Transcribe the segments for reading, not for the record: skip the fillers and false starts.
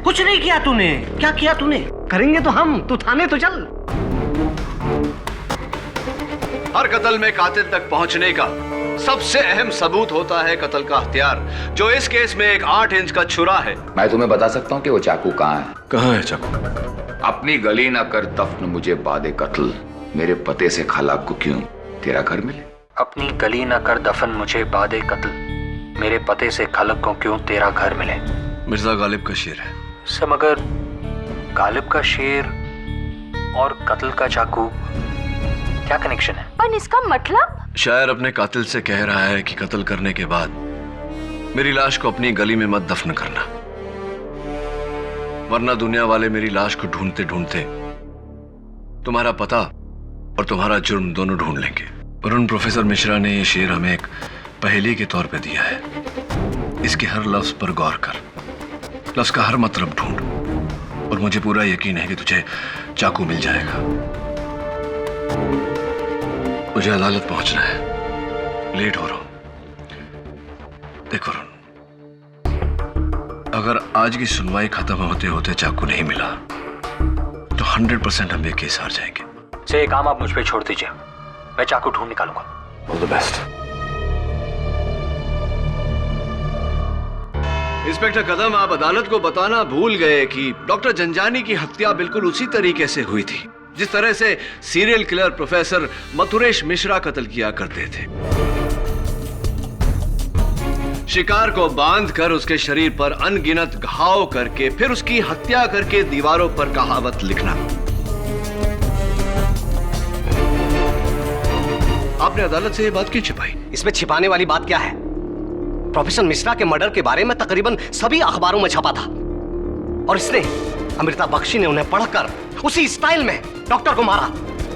कुछ नहीं किया तूने। क्या किया तूने? करेंगे तो हम, तू थाने तो चल। हर कत्ल में कातिल तक पहुंचने का सबसे अहम सबूत होता है कत्ल का हथियार, जो इस केस में एक 8 इंच का छुरा है। मैं तुम्हें बता सकता हूँ कि वो चाकू कहाँ है। कहाँ है चाकू? अपनी गली ना कर दफन मुझे बादे कत्ल, मेरे पते से खालाक को क्यों तेरा घर मिले। अपनी गली न कर दफन मुझे बादे कत्ल, मेरे पते से खलक को क्यों तेरा घर मिले। मिर्जा गालिब का शेर है। सब मगर गालिब का शेर और कत्ल का चाकू क्या कनेक्शन है? पर इसका मतलब? शायर अपने कातिल से कह रहा है कि कत्ल करने के बाद मेरी लाश को अपनी गली में मत दफन करना, वरना दुनिया वाले मेरी लाश को ढूंढते ढूंढते तुम्हारा पता और तुम्हारा जुर्म दोनों ढूंढ लेंगे। पर उन प्रोफेसर मिश्रा ने ये शेर हमें एक पहेली के तौर पे दिया है। इसके हर लफ्ज पर गौर कर, लफ्ज का हर मतलब ढूंढ, और मुझे पूरा यकीन है कि तुझे चाकू मिल जाएगा। मुझे अदालत पहुंचना है, लेट हो रहा हूं। देखो वरुण, अगर आज की सुनवाई खत्म होते होते चाकू नहीं मिला तो 100% हम ये केस हार जाएंगे। से ये काम आप मुझ पे छोड़ दीजिए, मैं चाकू ढूंढ निकालूंगा। All the best. इंस्पेक्टर कदम, आप अदालत को बताना भूल गए कि डॉक्टर जंजानी की हत्या बिल्कुल उसी तरीके से हुई थी जिस तरह से serial killer professor Mathuresh Mishra कत्ल किया करते थे। शिकार को बांधकर उसके शरीर पर अनगिनत घाव करके फिर उसकी हत्या करके दीवारों पर कहावत लिखना। आपने अदालत से यह बात क्यों छिपाई? इसमें छिपाने वाली बात क्या है? प्रोफेसर मिश्रा के मर्डर के बारे में तकरीबन सभी अखबारों में छपा था, और इसने, अमृता बख्शी ने उन्हें पढ़कर उसी स्टाइल में डॉक्टर को मारा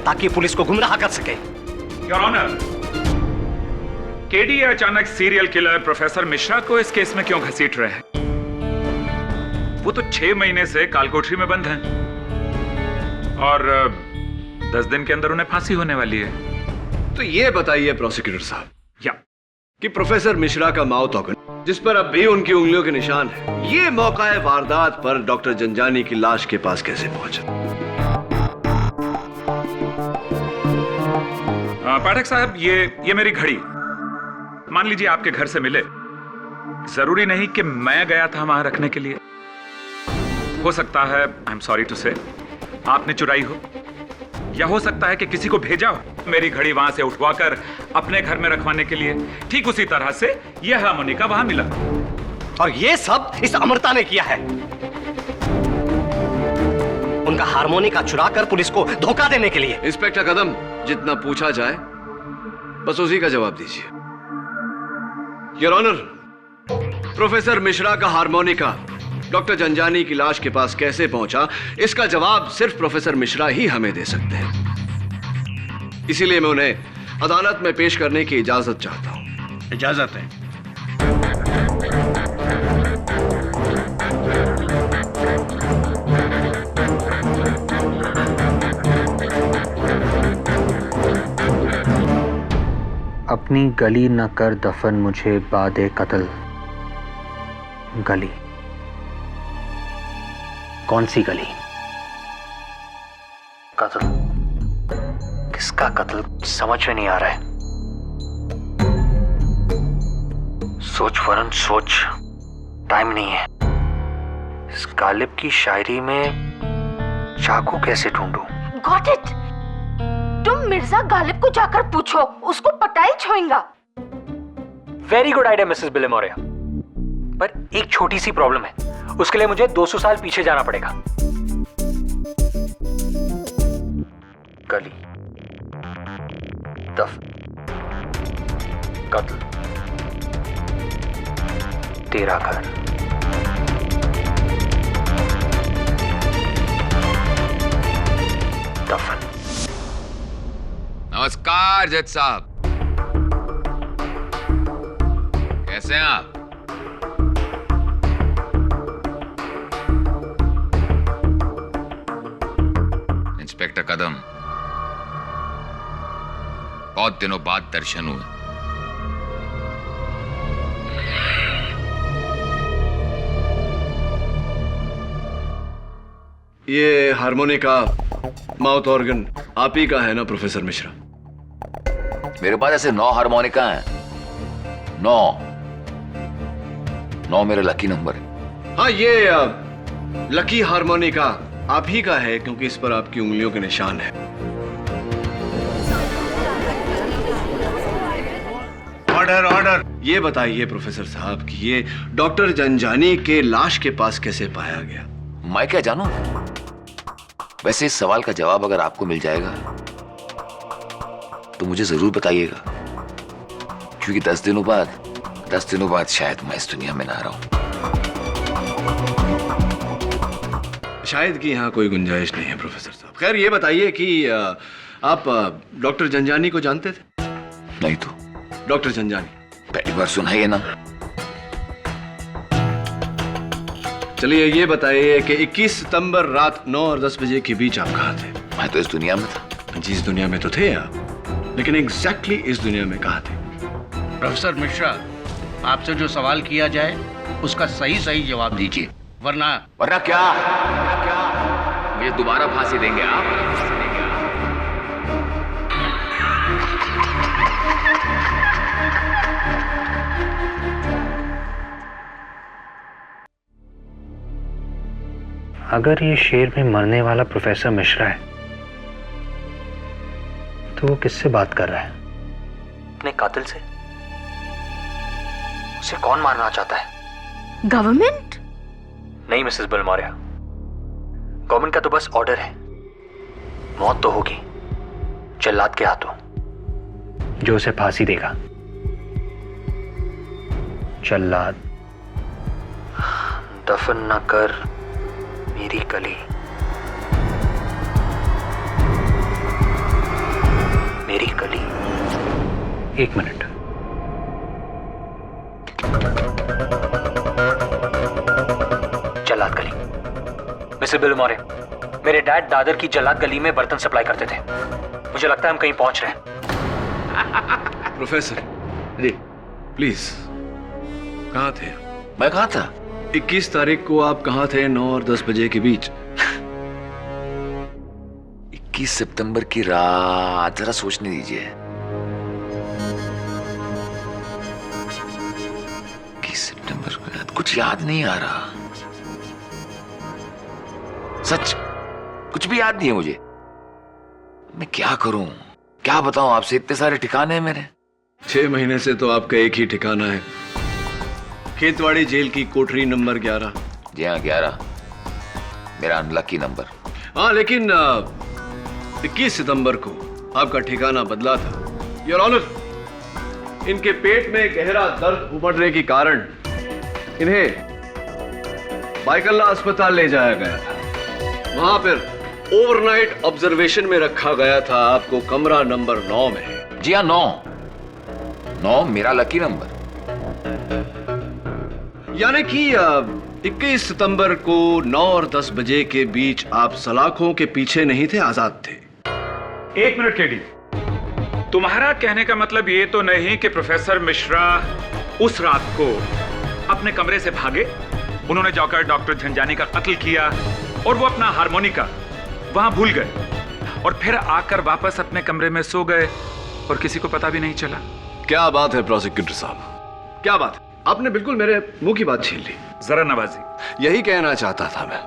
ताकि पुलिस को गुमराह कर सके। योर ऑनर, केडी अचानक सीरियल किलर प्रोफेसर मिश्रा को इस केस में क्यों घसीट रहे हैं? वो तो 6 महीने से कालकोठरी में बंद हैं और 10 दिन के अंदर उन्हें फांसी होने वाली है। तो ये बताइए प्रोसिक्यूटर साहब, या कि प्रोफेसर मिश्रा का माउथ ऑर्गन, जिस पर अब भी उनकी उंगलियों के निशान है, ये मौका वारदात पर डॉक्टर जंजानी की लाश के पास कैसे पहुंचा? पाठक साहब, ये मेरी घड़ी मान लीजिए आपके घर से मिले। जरूरी नहीं कि मैं गया था वहां रखने के लिए। हो सकता है, आई एम सॉरी टू से, आपने चुराई हो, या हो सकता है कि किसी को भेजा हो मेरी घड़ी वहां से उठवाकर अपने घर में रखवाने के लिए। ठीक उसी तरह से यह हार्मोनिका वहां मिला, और ये सब इस अमृता ने किया है। उनका हार्मोनिका चुराकर पुलिस को धोखा देने के लिए। इंस्पेक्टर कदम, जितना पूछा जाए बस उसी का जवाब दीजिए। योर ऑनर, प्रोफेसर मिश्रा का हार्मोनिका डॉक्टर जंजानी की लाश के पास कैसे पहुंचा, इसका जवाब सिर्फ प्रोफेसर मिश्रा ही हमें दे सकते हैं। इसीलिए मैं उन्हें अदालत में पेश करने की इजाजत चाहता हूं। इजाजत है। अपनी गली न कर दफन मुझे बादे कत्ल। गली? कौन सी गली? कत्ल? किसका कत्ल समझ में नहीं आ रहा है। सोच वरुण सोच, टाइम नहीं है। इस गालिब की शायरी में चाकू कैसे ढूंढूं? Got it. तुम मिर्जा गालिब को जाकर पूछो, उसको पता ही छोएगा। वेरी गुड आइडिया मिसेस बिलेमोरिया, पर एक छोटी सी प्रॉब्लम है। उसके लिए मुझे 200 साल पीछे जाना पड़ेगा। गली, दफन, कत्ल, तेरा घर। दफन। नमस्कार जज साहब, कैसे हैं आप? इंस्पेक्टर कदम, बहुत दिनों बाद दर्शन हुए। ये हारमोनिका, माउथ ऑर्गन आप ही का है ना प्रोफेसर मिश्रा? मेरे पास ऐसे 9 हारमोनिका हैं। 9 मेरा लकी नंबर है। हाँ, ये लकी हारमोनिका आप ही का है क्योंकि इस पर आपकी उंगलियों के निशान है। Order order. ये बताइए प्रोफेसर साहब कि ये डॉक्टर जंजानी के लाश के पास कैसे पाया गया? मैं क्या जानूं? वैसे इस सवाल का जवाब अगर आपको मिल जाएगा तो मुझे जरूर बताइएगा, क्योंकि 10 दिनों बाद शायद मैं इस दुनिया में ना रहूं। शायद कि यहाँ कोई गुंजाइश नहीं है प्रोफेसर साहब। खैर ये बताइए कि आप डॉक्टर जंजानी को जानते थे? नहीं तो डॉक्टर जंजानी पहली बार सुना है ये नाम। चलिए ये बताइए कि 21 सितंबर रात 9 और 10 बजे के बीच आप कहाँ थे? मैं तो इस दुनिया में था। जिस दुनिया में तो थे आप, लेकिन एग्जैक्टली इस दुनिया में कहाँ थे? प्रोफेसर मिश्रा, आपसे जो सवाल किया जाए उसका सही जवाब दीजिए, वरना क्या मुझे दोबारा फांसी देंगे आप? अगर ये शेर में मरने वाला प्रोफेसर मिश्रा है तो वो किससे बात कर रहा है? अपने कातिल से। उसे कौन मारना चाहता है? गवर्नमेंट? नहीं मिसेस बिलमोरिया, गवर्नमेंट का तो बस ऑर्डर है। मौत तो होगी जल्लाद के हाथों। जो उसे फांसी देगा। जल्लाद। दफन न कर मेरी कली, मेरी कली। 1 मिनट। जल्लाद गली। मिसेस बिलमोरे, मेरे डैड दादर की जल्लाद गली में बर्तन सप्लाई करते थे। मुझे लगता है हम कहीं पहुंच रहे हैं। प्रोफेसर जी प्लीज, कहाँ थे? मैं कहाँ था? 21 तारीख को आप कहाँ थे 9 और 10 बजे के बीच? 21 सितंबर की रात, जरा सोचने दीजिए। 21 सितंबर की रात, कुछ याद नहीं आ रहा। सच कुछ भी याद नहीं है मुझे। मैं क्या करूं, क्या बताऊं आपसे? इतने सारे ठिकाने हैं मेरे। 6 महीने से तो आपका एक ही ठिकाना है, खेतवाड़ी जेल की कोठरी नंबर 11। जी हाँ, 11 मेरा अनलकी नंबर। हाँ, लेकिन 21 सितंबर को आपका ठिकाना बदला था। योर ऑनर, इनके पेट में गहरा दर्द उमड़ने के कारण इन्हें बाइकल्ला अस्पताल ले जाया गया था। वहां पर ओवरनाइट ऑब्जर्वेशन में रखा गया था। आपको कमरा नंबर 9 में है। जी हाँ, 9 मेरा लकी नंबर। यानी कि 21 सितंबर को 9 और 10 बजे के बीच आप सलाखों के पीछे नहीं थे, आजाद थे। 1 मिनट केडी, तुम्हारा कहने का मतलब ये तो नहीं कि प्रोफेसर मिश्रा उस रात को अपने कमरे से भागे, उन्होंने जाकर डॉक्टर झंझानी का कत्ल किया और वो अपना हारमोनिका वहां भूल गए और फिर आकर वापस अपने कमरे में सो गए और किसी को पता भी नहीं चला? क्या बात है प्रोसिक्यूटर साहब, क्या बात है? आपने बिल्कुल मेरे मुंह की बात छीन ली। जरा नवाजी, यही कहना चाहता था मैं,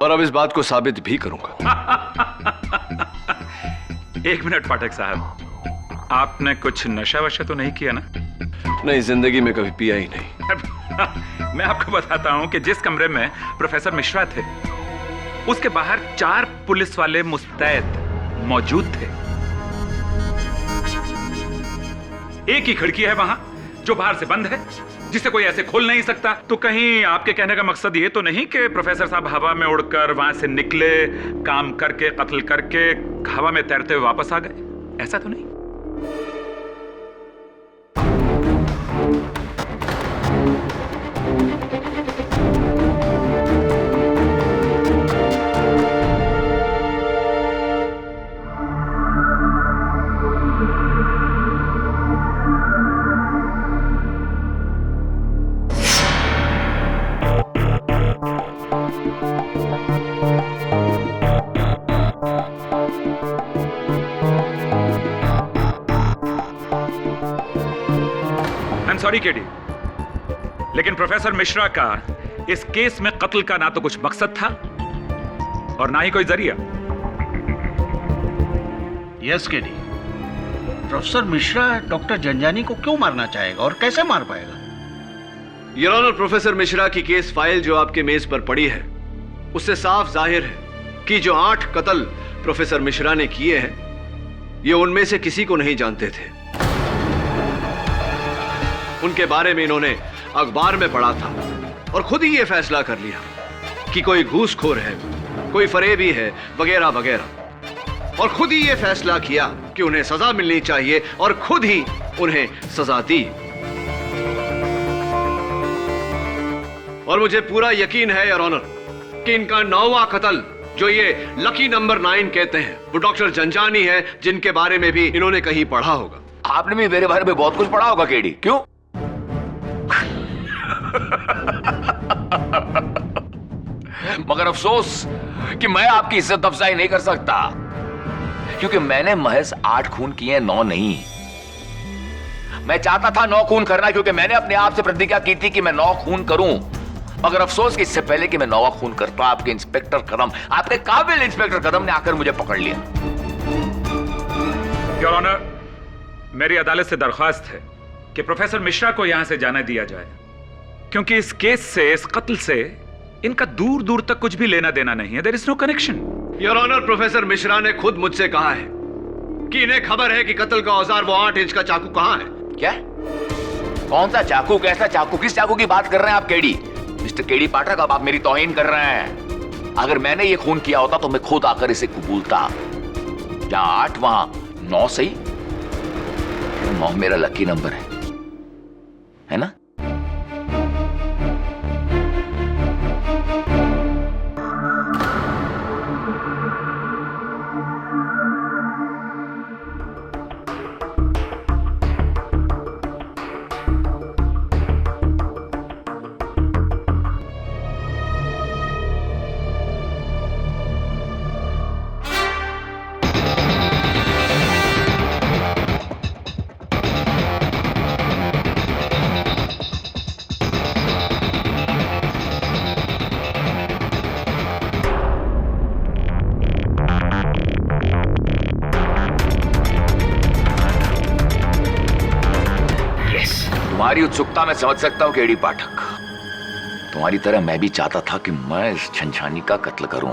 और अब इस बात को साबित भी करूंगा। 1 मिनट पाठक साहब, आपने कुछ नशा वशा तो नहीं किया ना? नहीं, जिंदगी में कभी पिया ही नहीं। मैं आपको बताता हूं कि जिस कमरे में प्रोफेसर मिश्रा थे उसके बाहर 4 पुलिस वाले मुस्तैद मौजूद थे। एक ही खिड़की है वहां जो बाहर से बंद है, जिसे कोई ऐसे खोल नहीं सकता। तो कहीं आपके कहने का मकसद ये तो नहीं कि प्रोफेसर साहब हवा में उड़कर वहां से निकले, काम करके, कत्ल करके हवा में तैरते हुए वापस आ गए? ऐसा तो नहीं? सॉरी केडी, लेकिन प्रोफेसर मिश्रा का इस केस में कत्ल का ना तो कुछ मकसद था और ना ही कोई जरिया। Yes KD, professor Mishra doctor Janjani को क्यों मारना चाहेगा और कैसे मार पाएगा? योर ऑनर, प्रोफेसर मिश्रा की केस फाइल जो आपके मेज पर पड़ी है, उससे साफ जाहिर है कि जो 8 कत्ल प्रोफेसर मिश्रा ने किए हैं, ये उनमें से किसी को नहीं जानते थे। उनके बारे में इन्होंने अखबार में पढ़ा था और खुद ही ये फैसला कर लिया कि कोई घूसखोर है, कोई फरेबी है, वगैरह वगैरह, और खुद ही ये फैसला किया कि उन्हें सजा मिलनी चाहिए और खुद ही उन्हें सजा दी। और मुझे पूरा यकीन है योर ऑनर कि इनका 9वां कत्ल, जो ये लकी नंबर 9 कहते हैं, वो डॉक्टर जंजानी है, जिनके बारे में भी इन्होंने कहीं पढ़ा होगा। आपने भी मेरे बारे में बहुत कुछ पढ़ा होगा केडी, क्यों? मगर अफसोस कि मैं आपकी इज्जत अफजाई नहीं कर सकता, क्योंकि मैंने महज 8 खून किए, 9 नहीं। मैं चाहता था 9 खून करना, क्योंकि मैंने अपने आप से प्रतिज्ञा की थी कि मैं 9 खून करूं। मगर अफसोस कि इससे पहले कि मैं 9वां खून करता, आपके इंस्पेक्टर कदम, आपके काबिल इंस्पेक्टर कदम ने आकर मुझे पकड़ लिया। योर ऑनर, मेरी अदालत से दरख्वास्त है कि प्रोफेसर मिश्रा को यहां से जाने दिया जाए, क्योंकि इस केस से, इस कत्ल से इनका दूर दूर तक कुछ भी लेना देना नहीं है। There is no connection. Your honour, professor Mishra ने खुद मुझसे कहा है कि इन्हें खबर है कि कत्ल का औजार, वो 8 इंच का चाकू कहां है। क्या? कौन सा चाकू? कैसा चाकू? किस चाकू की बात कर रहे हैं आप केडी? मिस्टर केडी पाठक, अब आप मेरी तौहीन कर रहे हैं। अगर मैंने ये खून किया होता तो मैं खुद आकर इसे कबूलता। जहां 8 वहां 9 सही। 9 मेरा लकी नंबर है ना? तुम्हारी उत्सुकता मैं समझ सकता हूं केडी पाठक। तुम्हारी तरह मैं भी चाहता था कि मैं इस झंझानी का कत्ल करूं।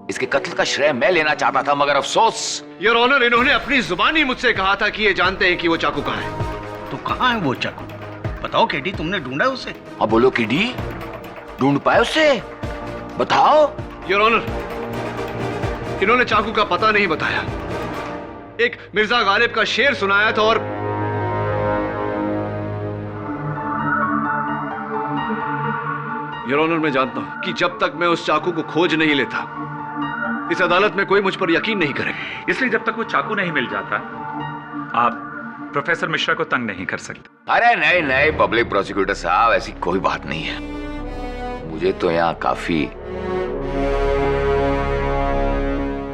इसके कत्ल का श्रेय मैं लेना चाहता था, मगर अफसोस। योर ऑनर, इन्होंने अपनी जुबानी मुझसे कहा था कि ये जानते हैं कि वो चाकू कहां है। तो कहां है वो चाकू? बताओ केडी, तुमने ढूंढा उसे? अब बोलो केडी, ढूंढ पाए उसे? बताओ। योर ऑनर, इन्होंने चाकू का पता नहीं बताया। एक मिर्जा गालिब का शेर सुनाया था और योर ऑनर, मैं जानता हूं कि जब तक मैं उस चाकू को खोज नहीं लेता, इस अदालत में कोई मुझ पर यकीन नहीं करेगा। इसलिए जब तक वो चाकू नहीं मिल जाता, आप प्रोफेसर मिश्रा को तंग नहीं कर सकते। अरे नहीं नहीं पब्लिक प्रोसिक्यूटर साहब, ऐसी कोई बात नहीं है। मुझे तो यहाँ काफी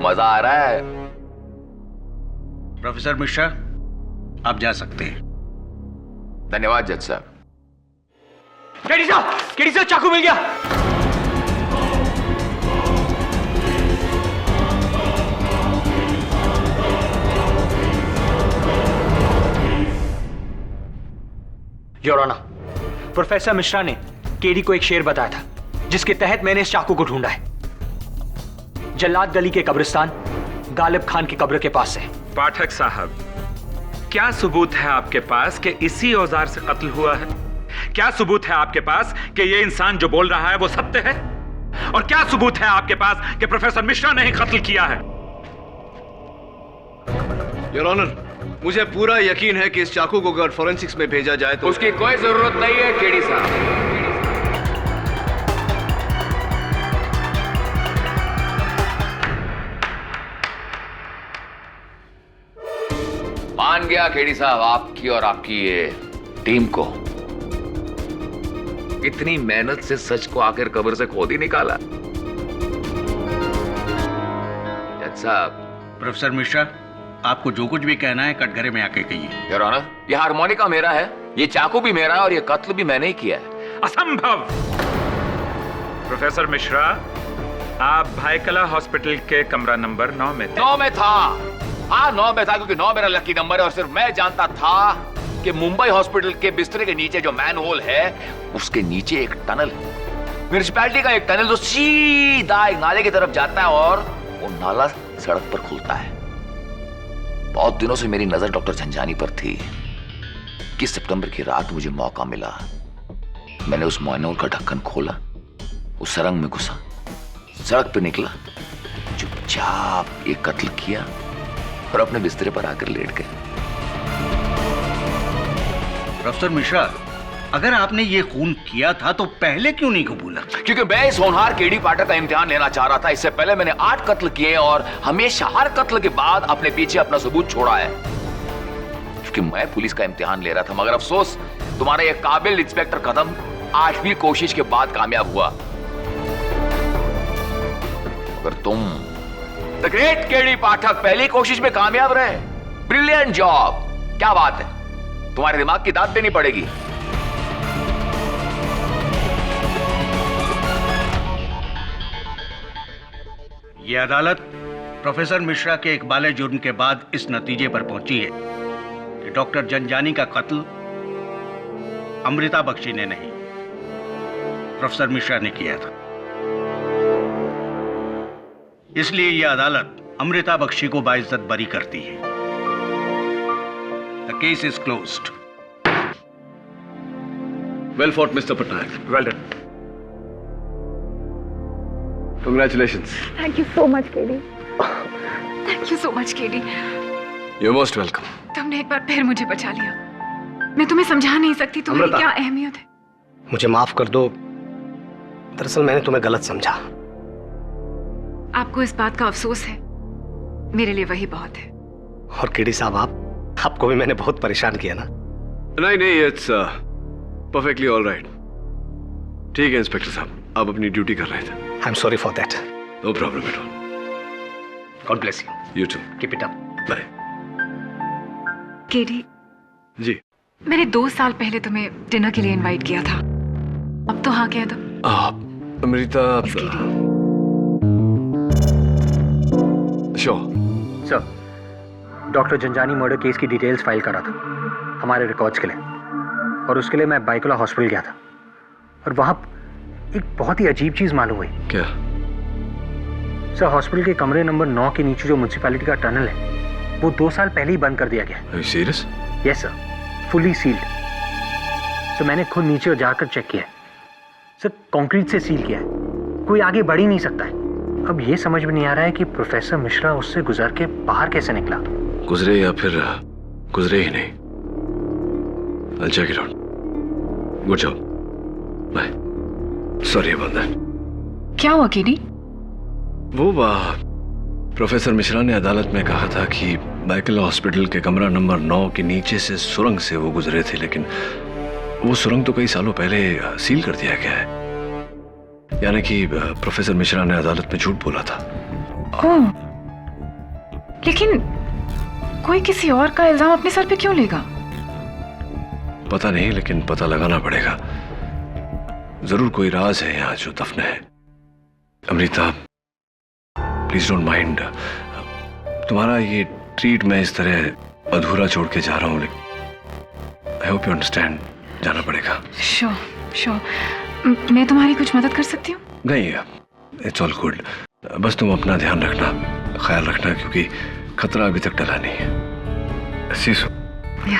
मजा आ रहा है। प्रोफेसर मिश्रा, आप जा सकते हैं। धन्यवाद जज साहब। केडी साहब, चाकू मिल गया। योर ऑनर, प्रोफेसर मिश्रा ने केडी को एक शेर बताया था, जिसके तहत मैंने इस चाकू को ढूंढा है। जल्लाद गली के कब्रिस्तान गालिब खान की कब्र के पास है। पाठक साहब, क्या सबूत है आपके पास कि इसी औजार से कत्ल हुआ है? क्या सबूत है आपके पास कि यह इंसान जो बोल रहा है वो सत्य है? और क्या सबूत है आपके पास कि प्रोफेसर मिश्रा ने ही कत्ल किया है? योर ऑनर, मुझे पूरा यकीन है कि इस चाकू को अगर फोरेंसिक्स में भेजा जाए तो उसकी कोई जरूरत नहीं है केडी साहब। मान गया केडी साहब, आपकी और आपकी ये टीम को। इतनी मेहनत से सच को आखिर कब्र से खोद ही निकाला। जज साहब। प्रोफेसर मिश्रा, आपको जो कुछ भी कहना है कटघरे में आके कहिए। योर ऑनर, ये हारमोनिका मेरा है, ये चाकू भी मेरा है और ये कत्ल भी मैंने ही किया है। असंभव। प्रोफेसर मिश्रा, आप भाईकला हॉस्पिटल के कमरा नंबर 9 में थे। 9 में था। हाँ 9 में था, क्योंकि 9 मेरा लकी नंबर है और सिर्फ मैं जानता था कि मुंबई हॉस्पिटल के बिस्तरे के नीचे जो मैन होल है उसके नीचे एक टनल है, म्युनिसिपैलिटी का एक टनल जो सीधा एक नाले की तरफ जाता है और वो नाला सड़क पर खुलता है। बहुत दिनों से मेरी नजर डॉक्टर झंझानी पर थी कि सितंबर की रात मुझे मौका मिला। मैंने उस मैनहोल का ढक्कन खोला, उस सुरंग में घुसा, सड़क पे निकला, चुपचाप एक कत्ल किया और अपने बिस्तरे पर आकर लेट गए। प्रोफेसर मिश्रा, अगर आपने ये खून किया था तो पहले क्यों नहीं कबूला? क्योंकि मैं इस होनहार केडी पाठक का इम्तिहान लेना चाह रहा था। इससे पहले मैंने 8 कत्ल किए और हमेशा हर कत्ल के बाद अपने पीछे अपना सबूत छोड़ा है, क्योंकि मैं पुलिस का इम्तिहान ले रहा था। मगर अफसोस, तुम्हारा ये काबिल इंस्पेक्टर कदम 8वीं कोशिश के बाद कामयाब हुआ। अगर तुम द ग्रेट केडी पाठक पहली कोशिश में कामयाब रहे, ब्रिलियंट जॉब, क्या बात है, तुम्हारे दिमाग की दाद देनी पड़ेगी। यह अदालत प्रोफेसर मिश्रा के इकबाल जुर्म के बाद इस नतीजे पर पहुंची है कि डॉक्टर जंजानी का कत्ल अमृता बख्शी ने नहीं, प्रोफेसर मिश्रा ने किया था। इसलिए यह अदालत अमृता बख्शी को बाइज्जत बरी करती है। The case is closed. Well fought mister Patnaik. Well done. Congratulations. Thank you so much KD. Thank you so much KD. You're most welcome. तुमने एक बार फिर मुझे बचा लिया। मैं तुम्हें समझा नहीं सकती तुम्हारी अमृता। क्या अहमियत है। मुझे माफ कर दो, दरअसल मैंने तुम्हें गलत समझा। आपको इस बात का अफसोस है, मेरे लिए वही बहुत है। और केडी साहब, आपको भी मैंने बहुत परेशान किया ना। नहीं, इट्स परफेक्टली ऑल राइट। ठीक है इंस्पेक्टर साहब, आप अपनी ड्यूटी कर रहे थे। I am sorry for that. No problem at all. God bless you. You too. Keep it up. Bye. KD, ji. मैंने 2 साल पहले तुम्हें डिनर के लिए इनवाइट किया था, अब तो हाँ कह दो। Amrita. Sure. Sir, doctor Zanjani murder case की डिटेल्स फाइल करा था हमारे रिकॉर्ड्स के लिए, और उसके लिए मैं बाइकुला हॉस्पिटल गया था और वहां एक बहुत ही अजीब चीज मालूम हुई। क्या? सर, हॉस्पिटल के कमरे नंबर 9 के नीचे जो म्युनिसिपैलिटी का टनल है वो 2 साल पहले ही बंद कर दिया गया। Are you serious? Yes sir, fully sealed. Sir, मैंने खुद नीचे जाकर चेक किया है सर, कंक्रीट से सील किया है, कोई आगे बढ़ ही नहीं सकता है। अब ये समझ में नहीं आ रहा है कि प्रोफेसर मिश्रा उससे गुजर के बाहर कैसे निकला। गुजरे या फिर गुजरे ही नहीं। I'll check it out. Good job. Bye. Sorry about that. क्या हुआ केडी? वो प्रोफेसर मिश्रा ने अदालत में कहा था कि बाइकला हॉस्पिटल के कमरा नंबर 9 के नीचे से सुरंग से वो गुजरे थे, लेकिन वो सुरंग तो कई सालों पहले सील कर दिया गया है। यानी कि प्रोफेसर मिश्रा ने अदालत में झूठ बोला था। ओह, लेकिन कोई किसी और का इल्जाम अपने सर पे क्यों लेगा? पता नहीं, लेकिन पता लगाना पड़ेगा। जरूर कोई राज है यहाँ जो दफन है। अमृता, प्लीज डोंट माइंड, तुम्हारा ये ट्रीट मैं इस तरह अधूरा छोड़ के जा रहा हूँ, लेकिन आई होप यू अंडरस्टैंड, जाना पड़ेगा। श्योर, मैं तुम्हारी कुछ मदद कर सकती हूँ? नहीं, इट्स ऑल गुड। बस तुम अपना ध्यान रखना, ख्याल रखना, क्योंकि खतरा अभी तक टला नहीं है। सी सो। या।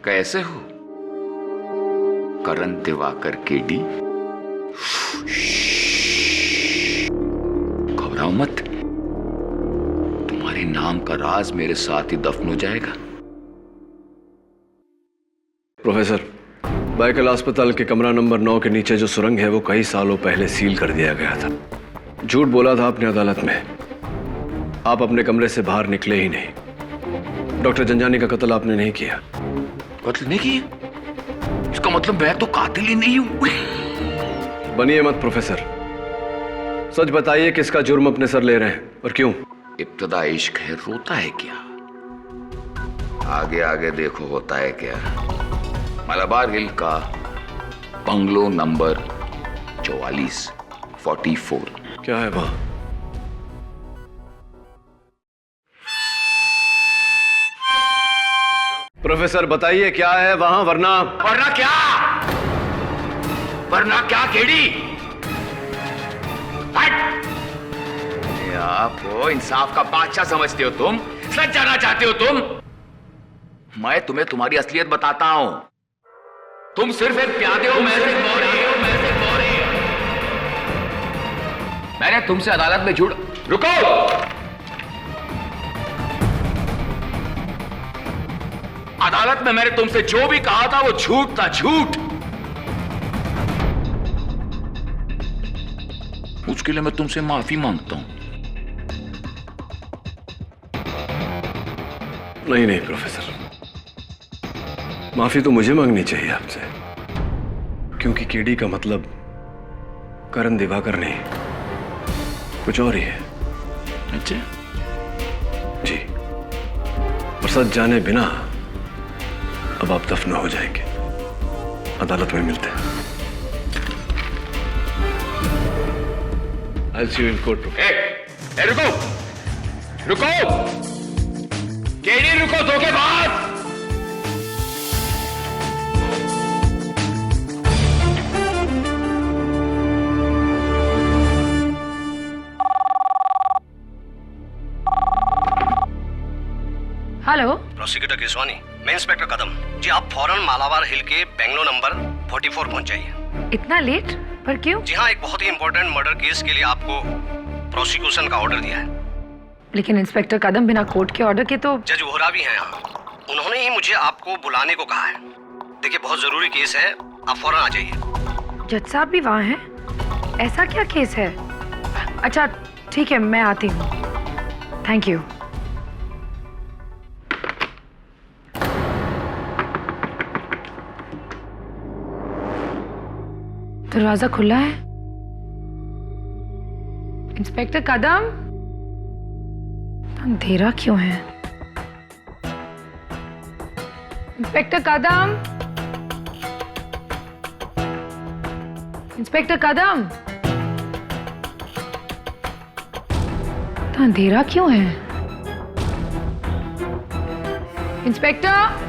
कैसे हो करण दिवाकर केडी? घबराओ मत, तुम्हारे नाम का राज मेरे साथ ही दफन हो जाएगा। प्रोफेसर, बाइकल अस्पताल के कमरा नंबर 9 के नीचे जो सुरंग है वो कई सालों पहले सील कर दिया गया था। झूठ बोला था आपने अदालत में। आप अपने कमरे से बाहर निकले ही नहीं। डॉक्टर जंजानी का कत्ल आपने नहीं किया। कत्ल नहीं किया? इसका मतलब मैं तो कातिल ही नहीं हूं। बनिए मत प्रोफेसर, सच बताइए किसका जुर्म अपने सर ले रहे हैं और क्यों? इब्तदा इश्क है, रोता है क्या? आगे आगे देखो होता है क्या। मलाबार हिल का बंगलो नंबर 44। क्या है वहां? प्रोफेसर बताइए क्या है वहां, वरना क्या? वरना क्या केड़ी? हट! आपको इंसाफ का बादशाह समझते हो तुम? सच जाना चाहते हो तुम? मैं तुम्हें तुम्हारी असलियत बताता हूं। तुम सिर्फ एक प्यादे हो, मैं सिर्फ मोरे। मैंने तुमसे अदालत में झूठ। रुको! अदालत में मैंने तुमसे जो भी कहा था वो झूठ था, झूठ। उसके लिए मैं तुमसे माफी मांगता हूं। नहीं प्रोफेसर, माफी तो मुझे मांगनी चाहिए आपसे, क्योंकि केडी का मतलब करण दिवाकर नहीं, कुछ और ही है। अच्छा जी, और सच जाने बिना अब आप दफन हो जाएंगे। अदालत में मिलते हैं। I'll see you in court. रुको! केडी रुको, धोखेबाज! हेलो, प्रोसिक्यूटर केसवानी, मैं इंस्पेक्टर कदम। जी आप फौरन मालाबार हिल के बेंगलो नंबर 44 पहुंच जाइए। इतना लेट? पर क्यों? जी हाँ, एक बहुत ही इंपॉर्टेंट मर्डर केस के लिए आपको प्रोसिक्यूशन का ऑर्डर दिया है। लेकिन इंस्पेक्टर कदम, बिना कोर्ट के ऑर्डर के तो। जज वोहरा भी हैं यहाँ, उन्होंने ही मुझे आपको बुलाने को कहा है। देखिए बहुत जरूरी केस है, आप फौरन आ जाइए। जज साहब भी वहाँ हैं? ऐसा क्या केस है? अच्छा ठीक है, मैं आती हूँ। Thank you. दरवाजा खुला है। इंस्पेक्टर कदम, अंधेरा क्यों है? इंस्पेक्टर कदम, इंस्पेक्टर कदम, तो अंधेरा क्यों है? Inspector,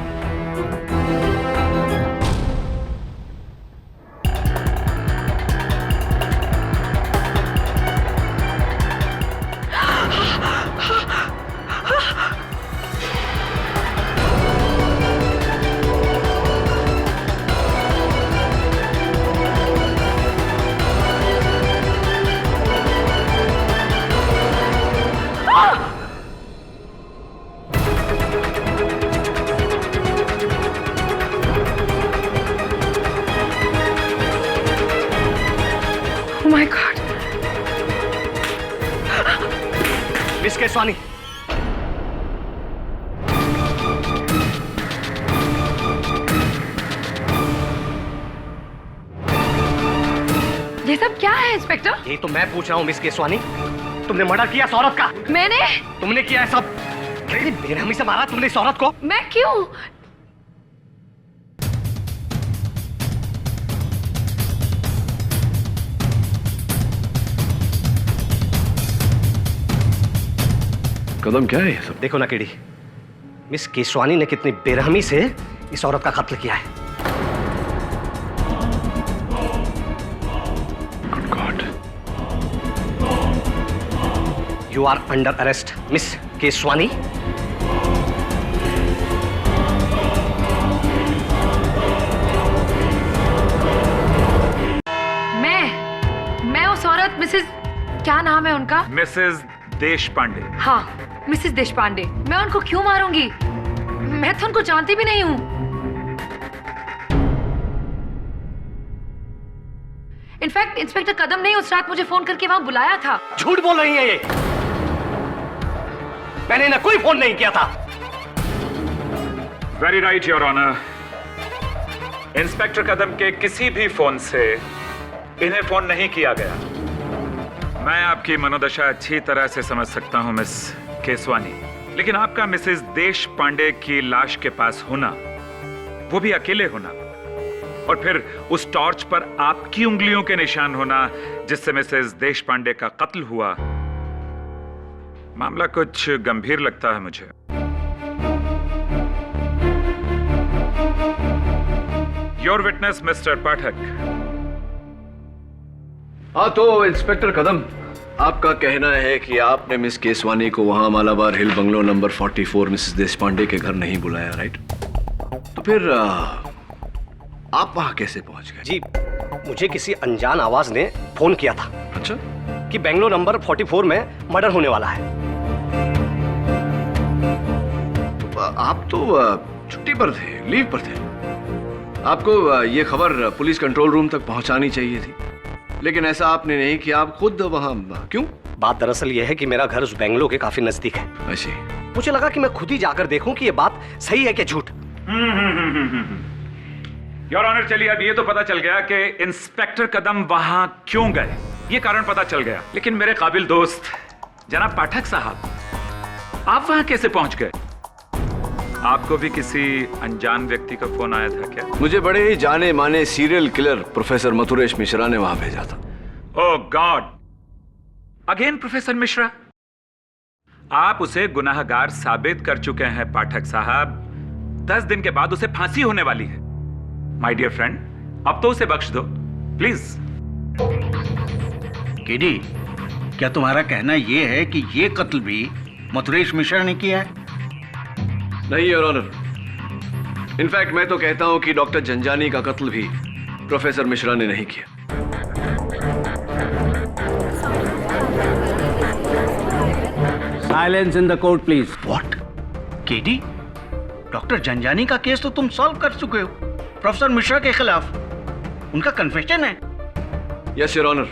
Oh my God. Miss Keswani, ये सब क्या है इंस्पेक्टर? यही तो मैं पूछ रहा हूँ मिस केसवानी, तुमने मर्डर किया इस औरत का? मैंने? तुमने किया है सब? कितनी बेरहमी से मारा तुमने इस औरत को? मैं क्यों? कदम क्या है ये सब? देखो ना केडी, मिस केसवानी ने कितनी बेरहमी से इस औरत का कत्ल किया है। Good God. You are under arrest Miss Keswani. मैं उस औरत मिसेस, क्या नाम है उनका? मिसेस देशपांडे। हाँ, मिसेस देशपांडे। मैं उनको क्यों मारूंगी? मैं तो उनको जानती भी नहीं हूँ। इनफैक्ट इंस्पेक्टर कदम ने उस रात मुझे फोन करके वहां बुलाया था। झूठ बोल रही है ये, मैंने इन्हें कोई फोन नहीं किया था। Very right your honour. Inspector Kadam के किसी भी फोन से इन्हें फोन नहीं किया गया। मैं आपकी मनोदशा अच्छी तरह से समझ सकता हूं मिस केसवानी, लेकिन आपका मिसेस देश पांडे की लाश के पास होना, वो भी अकेले होना, और फिर उस टॉर्च पर आपकी उंगलियों के निशान होना जिससे मिसेस देश पांडे का कत्ल हुआ, मामला कुछ गंभीर लगता है मुझे। योर विटनेस मिस्टर पाठक। हाँ तो इंस्पेक्टर कदम, आपका कहना है कि आपने मिस केसवानी को वहां मालाबार हिल बंगलो नंबर 44 मिसेस देशपांडे के घर नहीं बुलाया, राइट? तो फिर आप वहां कैसे पहुंच गए? जी, मुझे किसी अनजान आवाज ने फोन किया था। अच्छा, कि बेंगलोर नंबर 44 में मर्डर होने वाला है। तो आप तो छुट्टी पर थे, लीव पर थे। आपको ये खबर पुलिस कंट्रोल रूम तक पहुंचानी चाहिए थी, लेकिन ऐसा आपने नहीं किया। आप खुद वहां क्यों? बात दरअसल यह है कि मेरा घर उस बेंगलो के काफी नजदीक है। ऐसे मुझे लगा कि मैं खुद ही जाकर देखूं कि ये बात सही है कि झूठ। योर ऑनर, चलिए अब ये तो पता चल गया कि इंस्पेक्टर कदम वहां क्यों गए, ये कारण पता चल गया। लेकिन मेरे काबिल दोस्त जनाब पाठक साहब, आप वहां कैसे पहुंच गए? आपको भी किसी अनजान व्यक्ति का फोन आया था क्या? मुझे बड़े ही जाने माने serial killer professor Mathuresh Mishra ने वहां भेजा था। ओह गॉड, अगेन प्रोफेसर मिश्रा? आप उसे गुनाहगार साबित कर चुके हैं पाठक साहब। 10 दिन के बाद उसे फांसी होने वाली है। माय डियर फ्रेंड, अब तो उसे बख्श दो प्लीज। केडी, क्या तुम्हारा कहना यह है कि ये कत्ल भी मथुरेश मिश्रा ने किया है? नहीं योर ऑनर, इनफैक्ट मैं तो कहता हूं कि डॉक्टर जंजानी का कत्ल भी प्रोफेसर मिश्रा ने नहीं किया। Silence in the court please. What? KD, doctor Janjani का केस तो तुम सॉल्व कर चुके हो प्रोफेसर मिश्रा के खिलाफ। उनका कन्फेशन है। यस योर ऑनर,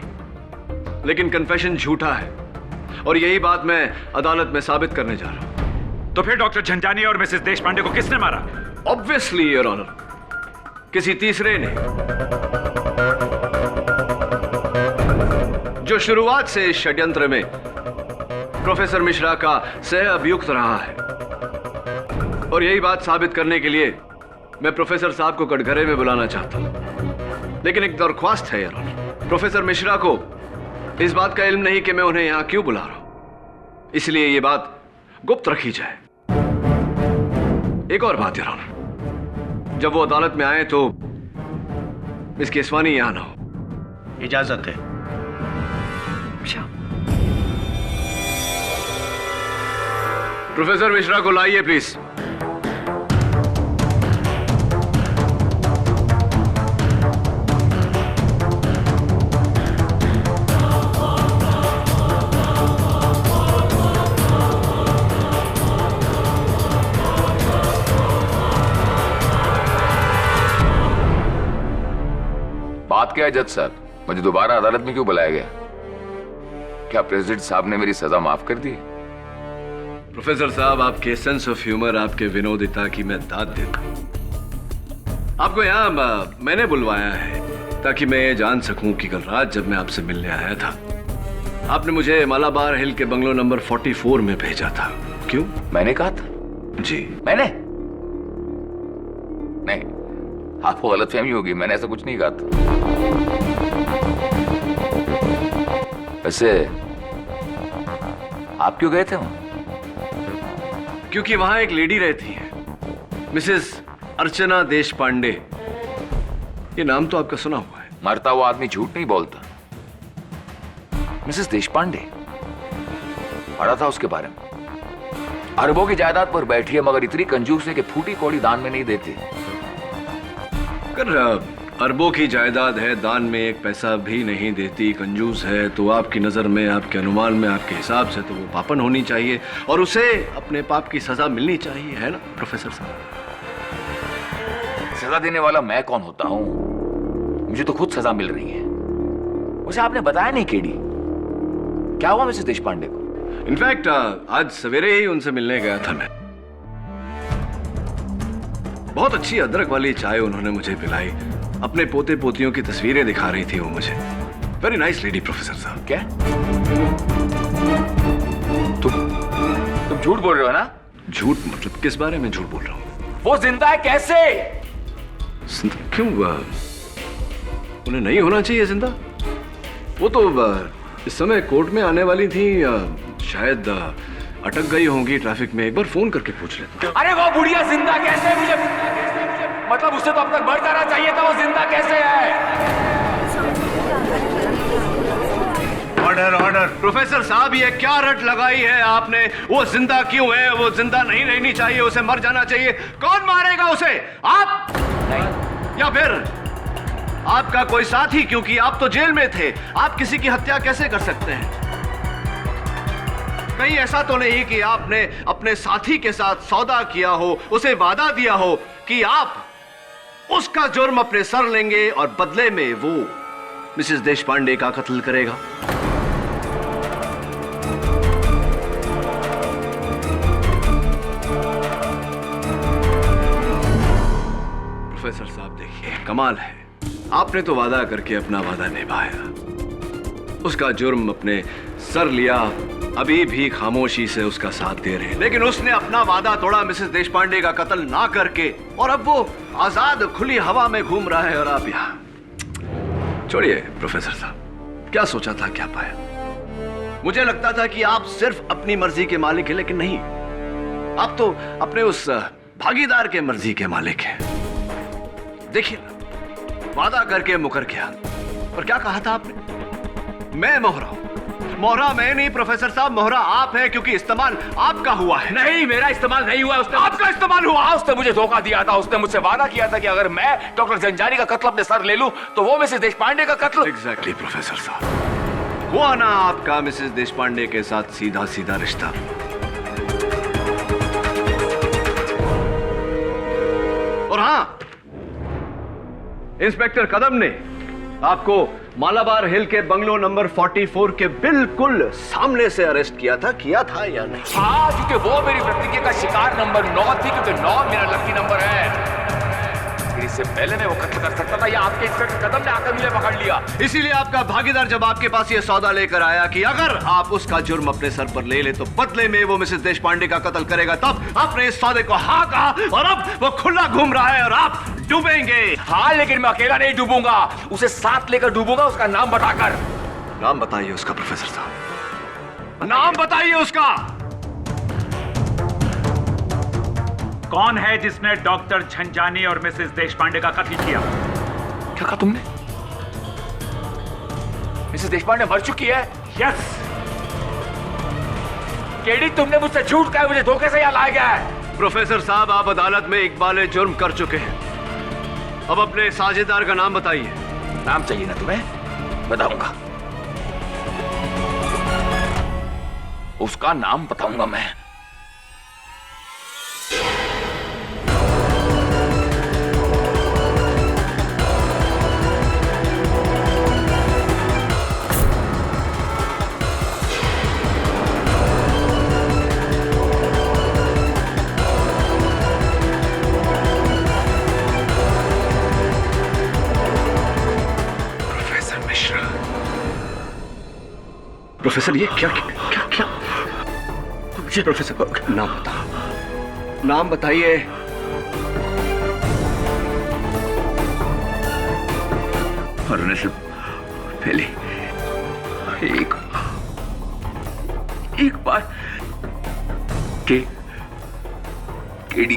लेकिन कन्फेशन झूठा है और यही बात मैं अदालत में साबित करने जा रहा हूं। तो फिर डॉक्टर झंझानी और मिसेस देशपांडे को किसने मारा? ऑब्वियसली योर ऑनर, किसी तीसरे ने, जो शुरुआत से इस षड्यंत्र में प्रोफेसर मिश्रा का सह अभियुक्त रहा है। और यही बात साबित करने के लिए मैं प्रोफेसर साहब को कटघरे में बुलाना चाहता हूं। लेकिन एक दरख्वास्त है योर ऑनर, प्रोफेसर मिश्रा को इस बात का इल्म नहीं कि मैं उन्हें यहां क्यों बुला रहा हूं, इसलिए यह बात गुप्त रखी जाए। एक और बात योर ऑनर, जब वो अदालत में आए तो मिस केसवानी यहां ना हो। इजाजत है। प्रोफेसर मिश्रा को लाइए प्लीज। बात क्या है जज साहब, मुझे दोबारा अदालत में क्यों बुलाया गया? क्या प्रेसिडेंट साहब ने मेरी सजा माफ कर दी? प्रोफेसर साहब, आपके सेंस ऑफ ह्यूमर, आपके विनोदिता की मैं दाद देता हूं। आपको यहां मैंने बुलवाया है ताकि मैं ये जान सकूं कि कल रात जब मैं आपसे मिलने आया था, आपने मुझे मालाबार हिल के बंगलो नंबर 44 में भेजा था। क्यों? मैंने कहा था? जी। मैंने नहीं, आपको गलतफहमी होगी, मैंने ऐसा कुछ नहीं कहा था। वैसे आप क्यों गए थे वहां? क्योंकि वहां एक लेडी रहती है, मिसेस अर्चना देशपांडे। ये नाम तो आपका सुना हुआ है। मरता हुआ आदमी झूठ नहीं बोलता। मिसेस देशपांडे, पढ़ा था उसके बारे में। अरबों की जायदाद पर बैठी है, मगर इतनी कंजूस है कि फूटी कौड़ी दान में नहीं देती। अगर अरबों की जायदाद है, दान में एक पैसा भी नहीं देती, कंजूस है, तो आपकी नजर में, आपके अनुमान में, आपके हिसाब से तो वो पापन होनी चाहिए और उसे अपने पाप की सजा मिलनी चाहिए, है ना प्रोफेसर साहब? सजा देने वाला मैं कौन होता हूं? मुझे तो खुद सजा मिल रही है। उसे आपने बताया नहीं केडी, क्या हुआ मिसेस देशपांडे को? इनफैक्ट आज सवेरे ही उनसे मिलने गया था मैं। बहुत अच्छी अदरक वाली चाय उन्होंने मुझे पिलाई। अपने पोते पोतियों की तस्वीरें दिखा रही थी वो मुझे। वेरी नाइस लेडी प्रोफेसर साहब। क्या तुम झूठ बोल रहे हो ना? झूठ मतलब किस बारे में झूठ बोल रहा हूँ? वो जिंदा है कैसे? क्यों उन्हें नहीं होना चाहिए जिंदा? वो तो इस समय कोर्ट में आने वाली थी, शायद अटक गई होंगी ट्रैफिक में। एक बार फोन करके पूछ लेता। अरे वो बुढ़िया जिंदा कैसे है? मुझे मतलब उससे तो अब तक मर जाना चाहिए था, वो जिंदा कैसे है? Order order. प्रोफेसर साहब ये क्या रट लगाई है आपने? वो जिंदा क्यों है? वो जिंदा नहीं रहनी चाहिए, उसे मर जाना चाहिए। कौन मारेगा उसे? आप? नहीं। या फिर आपका कोई साथी? क्योंकि आप तो जेल में थे, आप किसी की हत्या कैसे कर सकते हैं? कहीं ऐसा तो नहीं कि आपने अपने साथी के साथ सौदा किया हो, उसे वादा दिया हो कि आप उसका जुर्म अपने सर लेंगे और बदले में वो मिसेस देशपांडे का कत्ल करेगा? प्रोफेसर साहब देखिए, कमाल है, आपने तो वादा करके अपना वादा निभाया, उसका जुर्म अपने सर लिया, अभी भी खामोशी से उसका साथ दे रहे हैं। लेकिन उसने अपना वादा तोड़ा मिसेस देशपांडे का कत्ल ना करके, और अब वो आजाद खुली हवा में घूम रहा है और आप यहां। छोड़िए प्रोफेसर साहब, क्या सोचा था क्या पाया? मुझे लगता था कि आप सिर्फ अपनी मर्जी के मालिक हैं, लेकिन नहीं, आप तो अपने उस भागीदार के मर्जी के मालिक हैं। देखिए, वादा करके मुकर गया, और क्या कहा था आपने? मैं मोहरा हूं। मोहरा मैं नहीं प्रोफेसर साहब, मोहरा आप हैं, क्योंकि इस्तेमाल आपका हुआ है। नहीं, मेरा इस्तेमाल नहीं हुआ, उसने आपका इस्तेमाल हुआ। उसने मुझे धोखा दिया था। उसने मुझसे वादा किया था कि अगर मैं डॉक्टर जंजानी का कत्ल अपने सर ले लूं तो वो मिसेस देशपांडे का कत्ल। एग्जैक्टली प्रोफेसर साहब, हुआ ना आपका मिसेस देशपांडे के साथ सीधा सीधा रिश्ता। और हां, इंस्पेक्टर कदम ने आपको मालाबार हिल के बंगलो नंबर 44 के बिल्कुल सामने से अरेस्ट किया था या नहीं? हाँ, क्योंकि वो मेरी प्रतिज्ञा का शिकार नंबर 9 थी, क्योंकि 9 मेरा लकी नंबर है। इससे पहले मैं वो कत्ल कर सकता था, या आपके इंस्पेक्टर कदम ने आकर मुझे पकड़ लिया। इसीलिए आपका भागीदार जब आपके पास ये सौदा लेकर आया कि अगर आप उसका जुर्म अपने सर पर ले ले तो बदले में वो मिसेस देशपांडे का कत्ल करेगा, तब आपने इस सौदे को हाँ कहा, और अब वो खुला घूम रहा है और आप डूबेंगे। हाँ, लेकिन मैं अकेला नहीं डूबूंगा, उसे साथ लेकर डूबूंगा, उसका नाम बताकर। नाम बताइए उसका प्रोफेसर साहब, नाम बताइए उसका। कौन है जिसने डॉक्टर झंझानी और मिसेस देशपांडे का कत्ल किया? क्या कहा तुमने? मिसेस देशपांडे मर चुकी है? यस। केडी, तुमने मुझसे झूठ कहा, मुझे धोखे से यहाँ लाया गया है। प्रोफेसर साहब, आप अदालत में इकबाल जुर्म कर चुके हैं, अब अपने साझेदार का नाम बताइए। नाम चाहिए ना तुम्हें? बताऊंगा, उसका नाम बताऊंगा मैं। प्रोफेसर, ये क्या क्या क्या? मुझे प्रोफेसर नाम बताओ, नाम बताइए। मरने से पहले एक बार केडी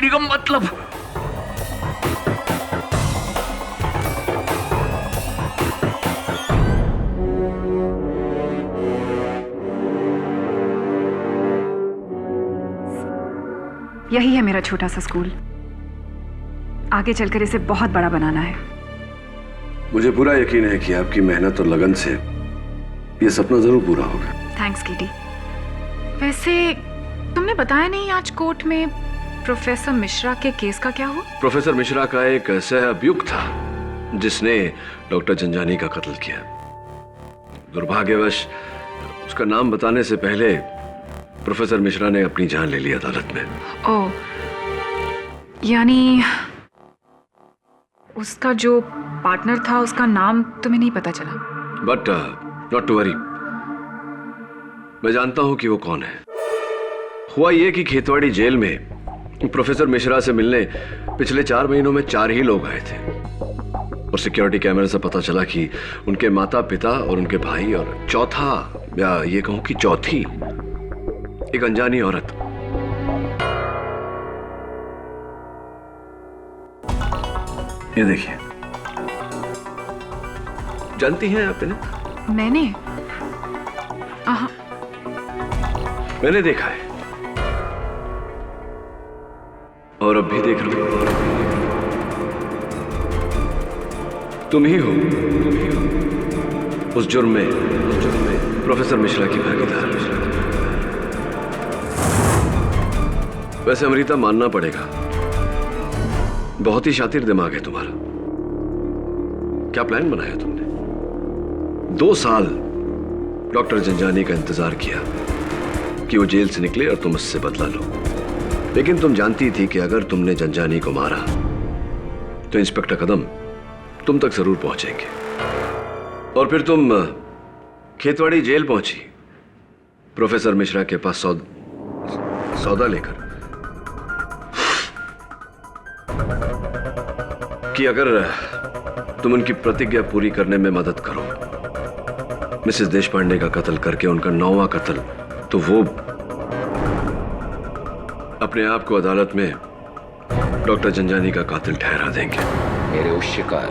का मतलब यही है मेरा छोटा सा स्कूल। आगे चलकर इसे बहुत बड़ा बनाना है। मुझे पूरा यकीन है कि आपकी मेहनत और लगन से ये सपना जरूर पूरा होगा। Thanks KD. वैसे तुमने बताया नहीं आज कोर्ट में प्रोफेसर मिश्रा के केस का क्या हुआ? प्रोफेसर मिश्रा का एक सहअभियुक्त था जिसने डॉक्टर जंजानी का कत्ल किया। दुर्भाग्यवश उसका नाम बताने से पहले प्रोफेसर मिश्रा ने अपनी जान ले ली अदालत में। ओह, यानी उसका जो पार्टनर था उसका नाम तुम्हें नहीं पता चला? बट नॉट टू वरी, मैं जानता हूं कि वो कौन है। हुआ ये कि खेतवाड़ी जेल में प्रोफेसर मिश्रा से मिलने पिछले 4 महीनों में 4 ही लोग आए थे, और सिक्योरिटी कैमरे से पता चला कि उनके माता पिता और उनके भाई, और चौथा या ये कहूं कि चौथी एक अनजानी औरत। ये देखिए, जानती हैं आप इन्हें? मैंने देखा है और अब भी देख रहा हूं। तुम ही हो उस जुर्म में प्रोफेसर मिश्रा की भागीदार। वैसे अमृता, मानना पड़ेगा, बहुत ही शातिर दिमाग है तुम्हारा। क्या प्लान बनाया तुमने? 2 साल डॉक्टर जंजानी का इंतजार किया कि वो जेल से निकले और तुम उससे बदला लो, लेकिन तुम जानती थी कि अगर तुमने जंजानी को मारा तो इंस्पेक्टर कदम तुम तक जरूर पहुंचेंगे, और फिर तुम खेतवाड़ी जेल पहुंची प्रोफेसर मिश्रा के पास सौदा लेकर कि अगर तुम उनकी प्रतिज्ञा पूरी करने में मदद करो, मिसेस देशपांडे का कत्ल करके उनका 9वां कत्ल, तो वो अपने आप को अदालत में डॉक्टर जंजानी का कातिल ठहरा देंगे। मेरे उस शिकार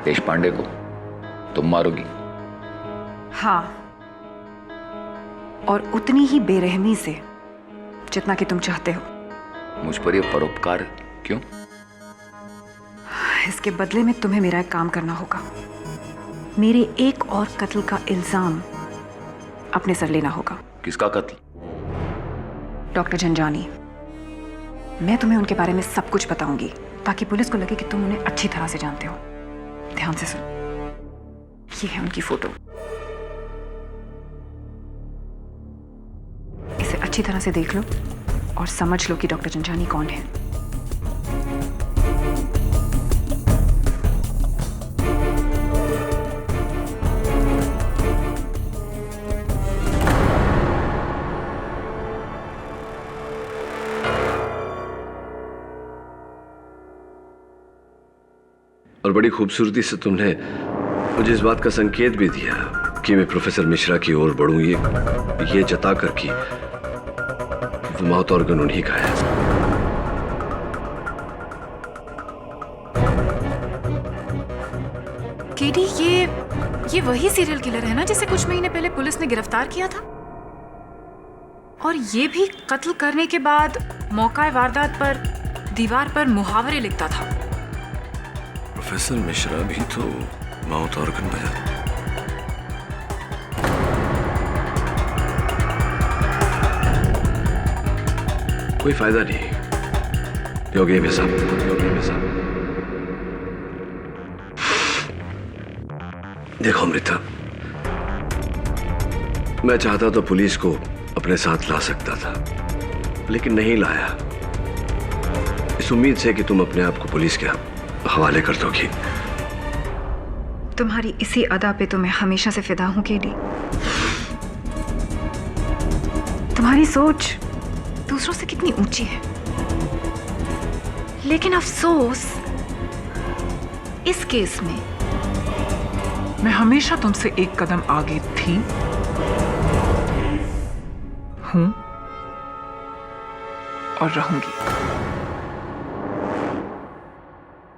देशपांडे को तुम मारोगी? हाँ, और उतनी ही बेरहमी से जितना कि तुम चाहते हो। मुझ पर यह परोपकार क्यों? इसके बदले में तुम्हें मेरा एक काम करना होगा। मेरे एक और कत्ल का इल्जाम अपने सर लेना होगा। किसका कत्ल? डॉक्टर जंजानी। मैं तुम्हें उनके बारे में सब कुछ बताऊंगी ताकि पुलिस को लगे कि तुम उन्हें अच्छी तरह से जानते हो। ध्यान से सुन, ये है उनकी फोटो। इसे अच्छी तरह से देख लो और समझ लो कि डॉक्टर जंजानी कौन है। और बड़ी खूबसूरती से तुमने मुझे इस बात का संकेत भी दिया कि मैं प्रोफेसर मिश्रा की ओर बढ़ूं, ये जताकर कि वो माउथ ऑर्गन उन्हीं का है। केडी, ये वही सीरियल किलर है ना जिसे कुछ महीने पहले पुलिस ने गिरफ्तार किया था? और ये भी कत्ल करने के बाद मौका वारदात पर दीवार पर मुहावरे लिखता था। प्रोफेसर मिश्रा भी तो माउथ ऑर्गन बजा। कोई फायदा नहीं। योगी में सब देखो अमृता, मैं चाहता तो पुलिस को अपने साथ ला सकता था, लेकिन नहीं लाया, इस उम्मीद से कि तुम अपने आप को पुलिस के हवाले कर दोगी। तुम्हारी इसी अदा पे तो मैं हमेशा से फिदा हूं केडी। तुम्हारी सोच दूसरों से कितनी ऊंची है, लेकिन अफसोस इस केस में मैं हमेशा तुमसे एक कदम आगे थी, हूं और रहूंगी।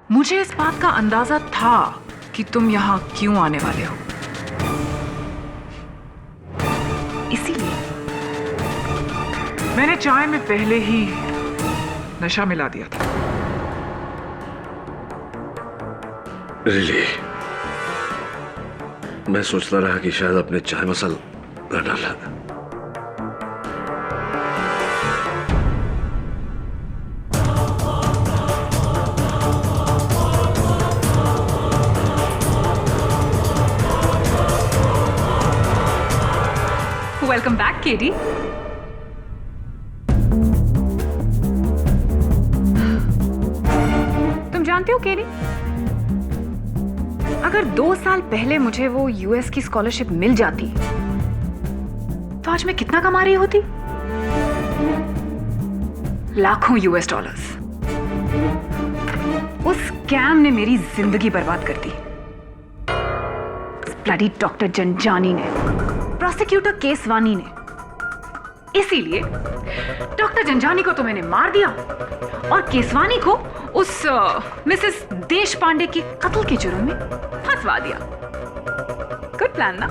मुझे इस बात का अंदाजा था कि तुम यहां क्यों आने वाले हो, इसीलिए मैंने चाय में पहले ही नशा मिला दिया था। रिली, मैं सोचता रहा कि शायद अपने चाय मसाला न डाला। Welcome back KD. जानते हो केरी, अगर 2 साल पहले मुझे वो यूएस की स्कॉलरशिप मिल जाती तो आज मैं कितना कमा रही होती? लाखों US डॉलर्स। उस स्कैम ने मेरी जिंदगी बर्बाद कर दी। ब्लडी डॉक्टर जंजानी ने, प्रोसिक्यूटर केसवानी ने। इसीलिए डॉक्टर जंजानी को तो मैंने मार दिया और केसवानी को उस मिसेस देश पांडे के कत्ल के जुर्म में फंसवा दिया। गुड प्लान ना?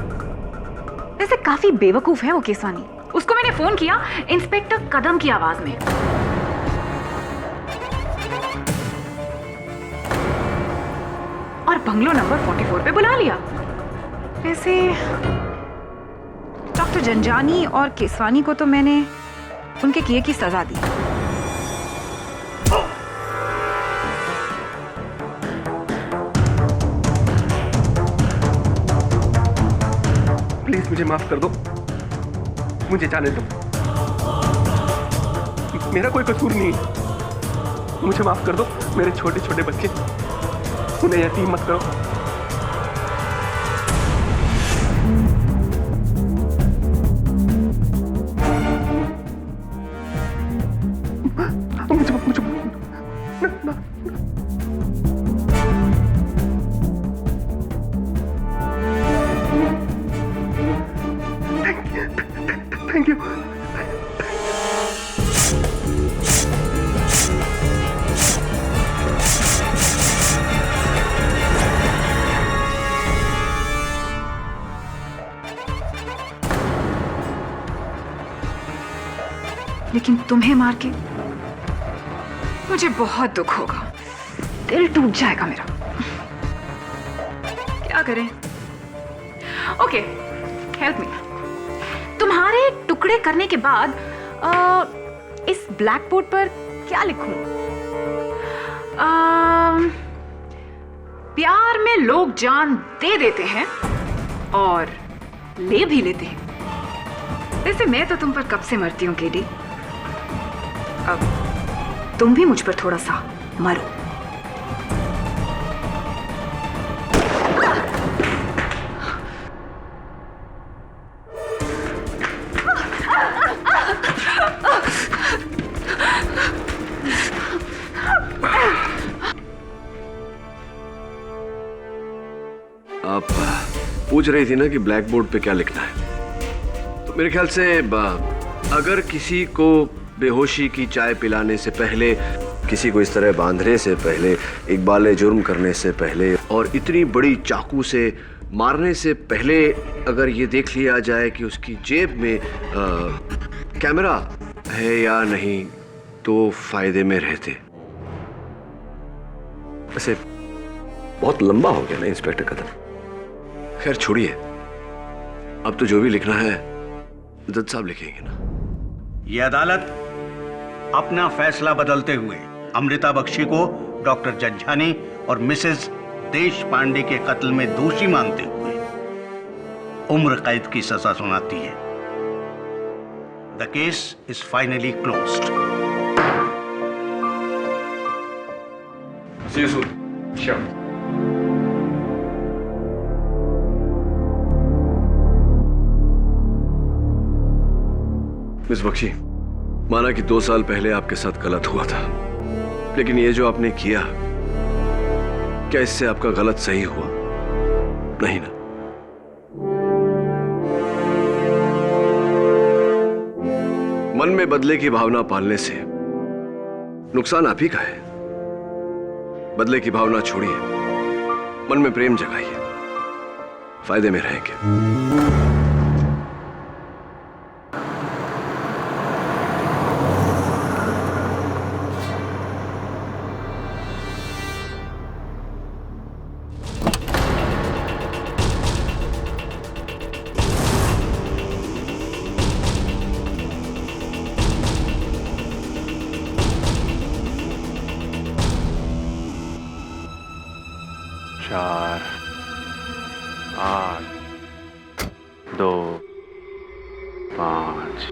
वैसे काफी बेवकूफ है वो केसवानी। उसको मैंने फोन किया इंस्पेक्टर कदम की आवाज में। और बंगलो नंबर 44 पे बुला लिया। वैसे डॉक्टर जंजानी और केसवानी को तो मैंने उनके किए की सजा दी। प्लीज मुझे माफ कर दो, मुझे जाने दो, मेरा कोई कसूर नहीं है। मुझे माफ कर दो, मेरे छोटे छोटे बच्चे, उन्हें यतीम मत करो। Thank you. लेकिन तुम्हें मार के मुझे बहुत दुख होगा, दिल टूट जाएगा मेरा। क्या करें? Okay, help me. तुम्हारे टुकड़े करने के बाद इस ब्लैक बोर्ड पर क्या लिखूं? प्यार में लोग जान दे देते हैं और ले भी लेते हैं। वैसे मैं तो तुम पर कब से मरती हूं केडी, अब तुम भी मुझ पर थोड़ा सा मरो। आप पूछ रही थी ना कि ब्लैक बोर्ड पे क्या लिखना है, तो मेरे ख्याल से अगर किसी को बेहोशी की चाय पिलाने से पहले, किसी को इस तरह बांधने से पहले, इकबाल जुर्म करने से पहले और इतनी बड़ी चाकू से मारने से पहले अगर ये देख लिया जाए कि उसकी जेब में कैमरा है या नहीं, तो फायदे में रहते। वैसे बहुत लंबा हो गया ना इंस्पेक्टर कदम। खैर छोड़िए, अब तो जो भी लिखना है जज साहब लिखेंगे ना। ये अदालत अपना फैसला बदलते हुए अमृता बख्शी को डॉक्टर जंजानी और मिसेस देश पांडे के कत्ल में दोषी मानते हुए उम्र कैद की सजा सुनाती है। The case is finally closed. See you soon. Sure. Miss Bakshi, माना कि 2 साल पहले आपके साथ गलत हुआ था, लेकिन ये जो आपने किया, क्या इससे आपका गलत सही हुआ? नहीं ना? मन में बदले की भावना पालने से नुकसान आप ही का है। बदले की भावना छोड़िए, मन में प्रेम जगाइए, फायदे में रहेंगे। चार, 8, 2, 5।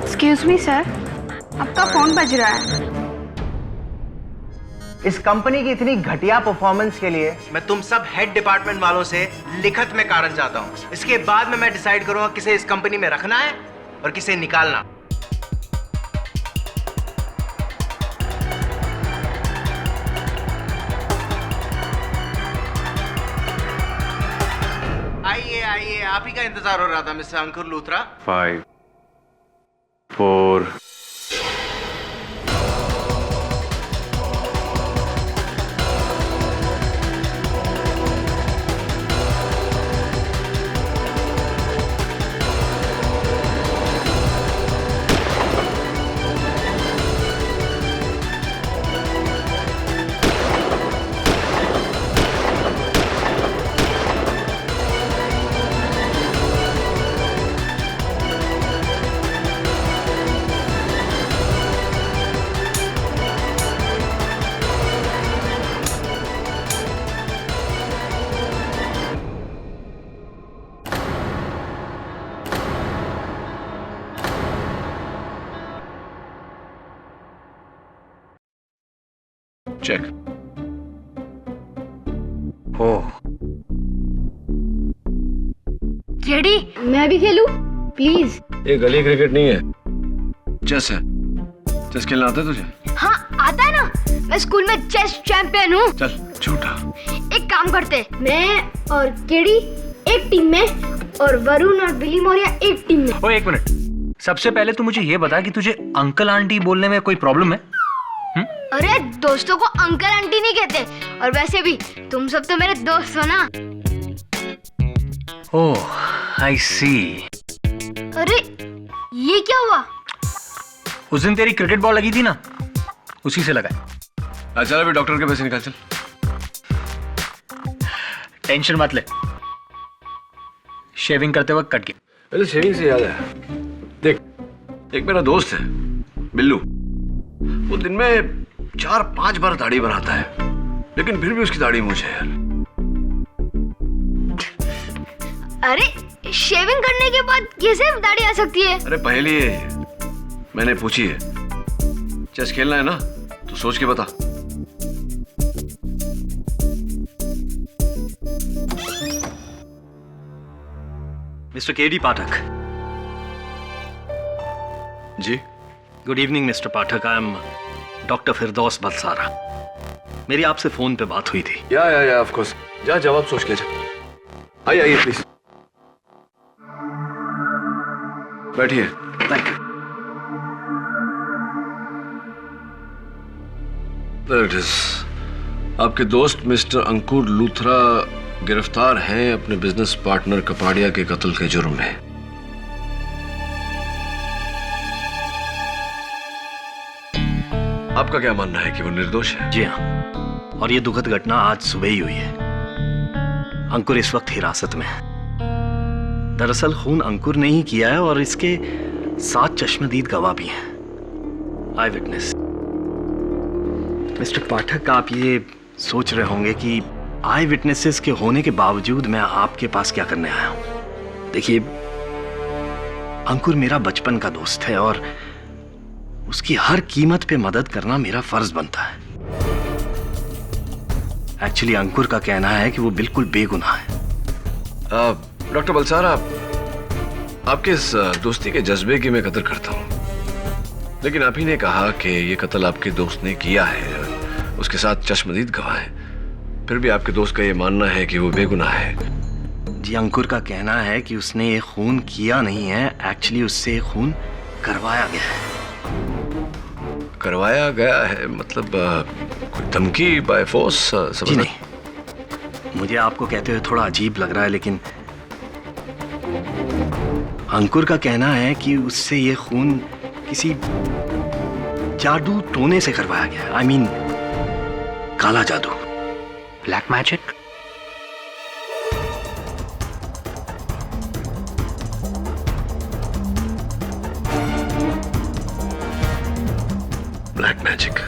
एक्सक्यूज मी सर, आपका फोन बज रहा है। इस कंपनी की इतनी घटिया परफॉर्मेंस के लिए मैं तुम सब हेड डिपार्टमेंट वालों से लिखत में कारण चाहता हूं। इसके बाद में मैं डिसाइड करूंगा किसे इस कंपनी में रखना है और किसे निकालना। आइए आइए, आप ही का इंतजार हो रहा था मिस्टर अंकुर लूथरा। 5 4 चेक। रेडी? मैं भी खेलूं प्लीज? ये गली क्रिकेट नहीं है, चेस है। चेस खेलना आता है तुझे? हाँ आता है ना, मैं स्कूल में चेस चैंपियन हूँ। चल झूठा। एक काम करते, मैं और केडी एक टीम में और वरुण और बिली मौर्य एक टीम में। ओ एक मिनट, सबसे पहले तू मुझे ये बता कि तुझे अंकल आंटी बोलने में कोई प्रॉब्लम है? अरे दोस्तों को अंकल आंटी नहीं कहते, और वैसे भी तुम सब तो मेरे दोस्त हो ना। ओह आई सी। अरे ये क्या हुआ? उस दिन तेरी क्रिकेट बॉल लगी थी ना, उसी से लगा। चल अभी डॉक्टर के पैसे निकाल। चल टेंशन मत ले, शेविंग करते वक्त कट गया। पहले शेविंग से याद है, देख एक मेरा दोस्त है बिल्लू, वो दिन में 4-5 बार दाढ़ी बनाता है, लेकिन फिर भी उसकी दाढ़ी मूंछ है यार। अरे शेविंग करने के बाद कैसे दाढ़ी आ सकती है? अरे पहले मैंने पूछी है। चेस खेलना है ना तो सोच के बता। मिस्टर केडी पाठक। जी good evening mister Pathak, I am doctor Firdaus Balsara. मेरी आपसे फोन पे बात हुई थी। या ऑफ कोर्स। जा जवाब सोच के जा। आइए प्लीज बैठिए। Thank you. There it is. आपके दोस्त मिस्टर अंकुर लूथरा गिरफ्तार हैं अपने बिजनेस पार्टनर कपाड़िया के कत्ल के जुर्म में। आपका क्या मानना है कि वो निर्दोष है? जी हाँ, और ये दुखद घटना आज सुबह ही हुई है। अंकुर इस वक्त हिरासत में है। दरअसल खून अंकुर ने ही किया है और इसके 7 चश्मदीद गवाह भी हैं, आई विटनेस। मिस्टर पाठक, आप ये सोच रहे होंगे कि आई विटनेसेस के होने के बावजूद मैं आपके पास क्या करने आया हूं। देखिए, अंकुर मेरा बचपन का दोस्त है और उसकी हर कीमत पे मदद करना मेरा फर्ज बनता है। एक्चुअली अंकुर का कहना है कि वो बिल्कुल बेगुनाह है। डॉक्टर बलसारा, आपके इस दोस्ती के जज्बे की मैं कदर करता हूं, लेकिन आप ही ने कहा कि ये कत्ल आपके दोस्त ने किया है, उसके साथ चश्मदीद गवाह है, फिर भी आपके दोस्त का ये मानना है कि वो बेगुनाह है। जी, अंकुर का कहना है कि उसने ये खून किया नहीं है, एक्चुअली उससे खून करवाया गया है। करवाया गया है मतलब कोई धमकी बाय फोर्स? जी नहीं, मुझे आपको कहते हुए थोड़ा अजीब लग रहा है, लेकिन अंकुर का कहना है कि उससे ये खून किसी जादू टोने से करवाया गया। आई मीन काला जादू, ब्लैक मैजिक। Black magic.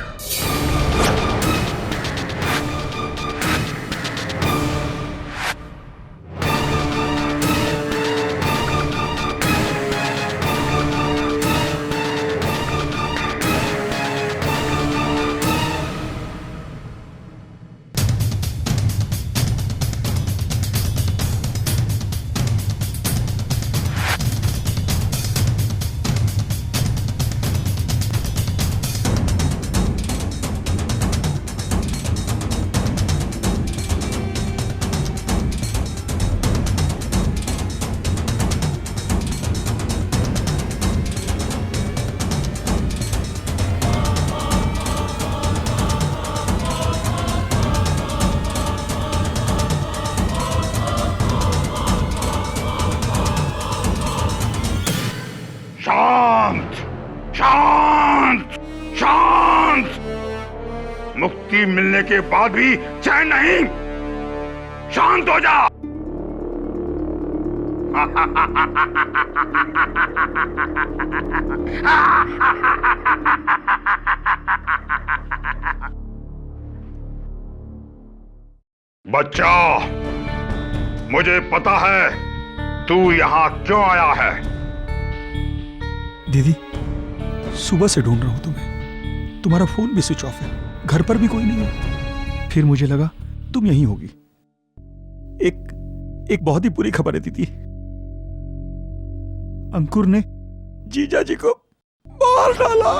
शांत शांत शांत। मुक्ति मिलने के बाद भी चैन नहीं। शांत हो जा। बच्चा, मुझे पता है तू यहां क्यों आया है। दीदी, सुबह से ढूंढ रहा हूं तुम्हें। तुम्हारा फोन भी स्विच ऑफ है, घर पर भी कोई नहीं है। फिर मुझे लगा तुम यहीं होगी। एक बहुत ही बुरी खबर है दीदी। अंकुर ने जीजा जी को मार डाला।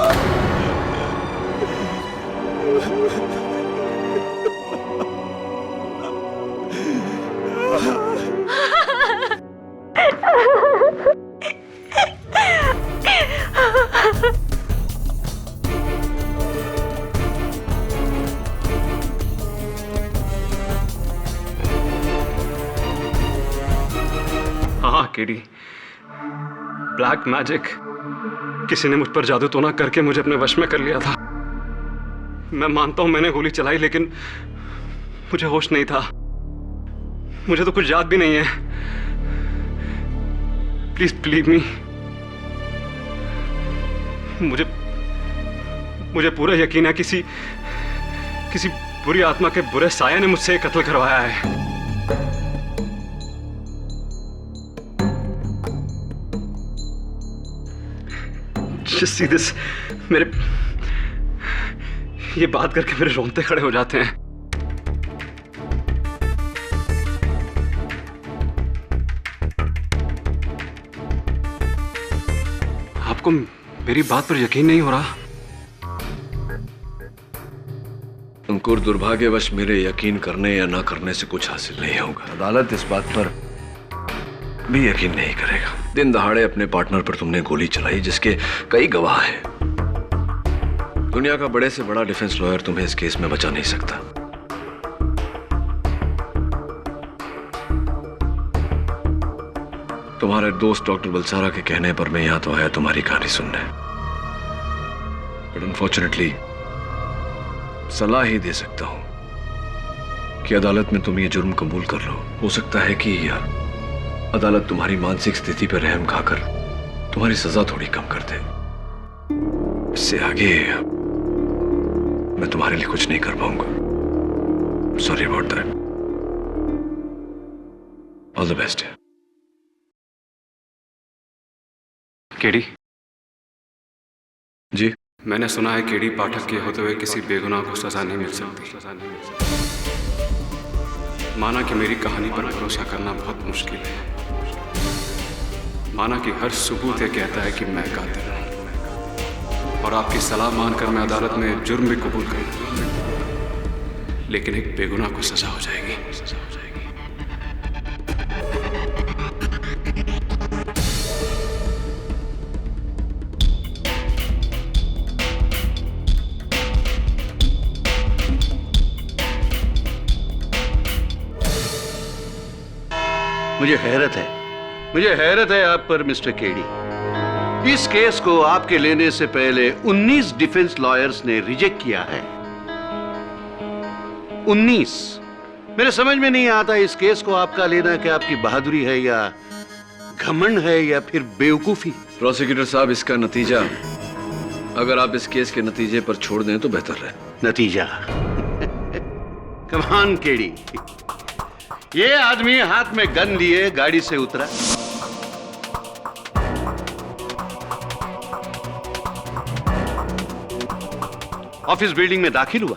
हाँ केडी, ब्लैक मैजिक। किसी ने मुझ पर जादू टोना करके मुझे अपने वश में कर लिया था। मैं मानता हूं मैंने गोली चलाई, लेकिन मुझे होश नहीं था। मुझे तो कुछ याद भी नहीं है। Please believe me. मुझे पूरा यकीन है किसी बुरी आत्मा के बुरे साया ने मुझसे कत्ल करवाया है। Just see this, मेरे ये बात करके मेरे रोंगटे खड़े हो जाते हैं। आपको मेरी बात पर यकीन नहीं हो रहा? अंकुर, दुर्भाग्यवश मेरे यकीन करने या ना करने से कुछ हासिल नहीं होगा। अदालत इस बात पर भी यकीन नहीं करेगा। दिन दहाड़े अपने पार्टनर पर तुमने गोली चलाई, जिसके कई गवाह हैं। दुनिया का बड़े से बड़ा डिफेंस लॉयर तुम्हें इस केस में बचा नहीं सकता। तुम्हारे दोस्त डॉक्टर बलसारा के कहने पर मैं यहां तो आया तुम्हारी कहानी सुनने, बट अनफॉर्चुनेटली सलाह ही दे सकता हूं कि अदालत में तुम ये जुर्म कबूल कर लो। हो सकता है कि अदालत तुम्हारी मानसिक स्थिति पर रहम खाकर तुम्हारी सजा थोड़ी कम कर दे। इससे आगे मैं तुम्हारे लिए कुछ नहीं कर पाऊंगा। Sorry about that. All the best. KD ji, मैंने सुना है केडी पाठक के होते हुए किसी बेगुनाह को सजा नहीं मिल सकती। माना कि मेरी कहानी पर भरोसा करना बहुत मुश्किल है। माना कि हर सबूत ये कहता है कि मैं कातिल हूं, और आपकी सलाह मानकर मैं अदालत में जुर्म भी कबूल करूं, लेकिन एक बेगुनाह को सजा हो जाएगी। मुझे हैरत है आप पर मिस्टर केडी। इस केस को आपके लेने से पहले 19 डिफेंस लॉयर्स ने रिजेक्ट किया है। 19। मेरे समझ में नहीं आता इस केस को आपका लेना कि आपकी बहादुरी है या घमंड है या फिर बेवकूफी। प्रोसिक्यूटर साहब, इसका नतीजा अगर आप इस केस के नतीजे पर छोड़ दें तो बेहतर है। नतीजा? कमान केडी, ये आदमी हाथ में गन लिए गाड़ी से उतरा, ऑफिस बिल्डिंग में दाखिल हुआ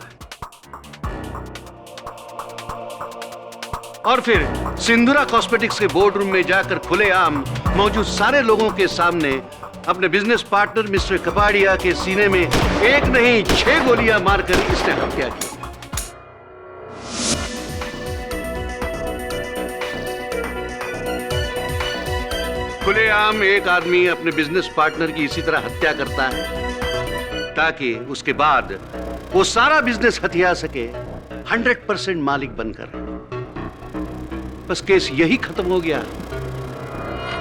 और फिर सिंधुरा कॉस्मेटिक्स के बोर्ड रूम में जाकर खुलेआम मौजूद सारे लोगों के सामने अपने बिजनेस पार्टनर मिस्टर कपाड़िया के सीने में एक नहीं 6 गोलियां मारकर इसने हत्या की। खुलेआम एक आदमी अपने बिजनेस पार्टनर की इसी तरह हत्या करता है ताकि उसके बाद वो सारा बिजनेस हथिया सके 100% मालिक बनकर। बस केस यही खत्म हो गया।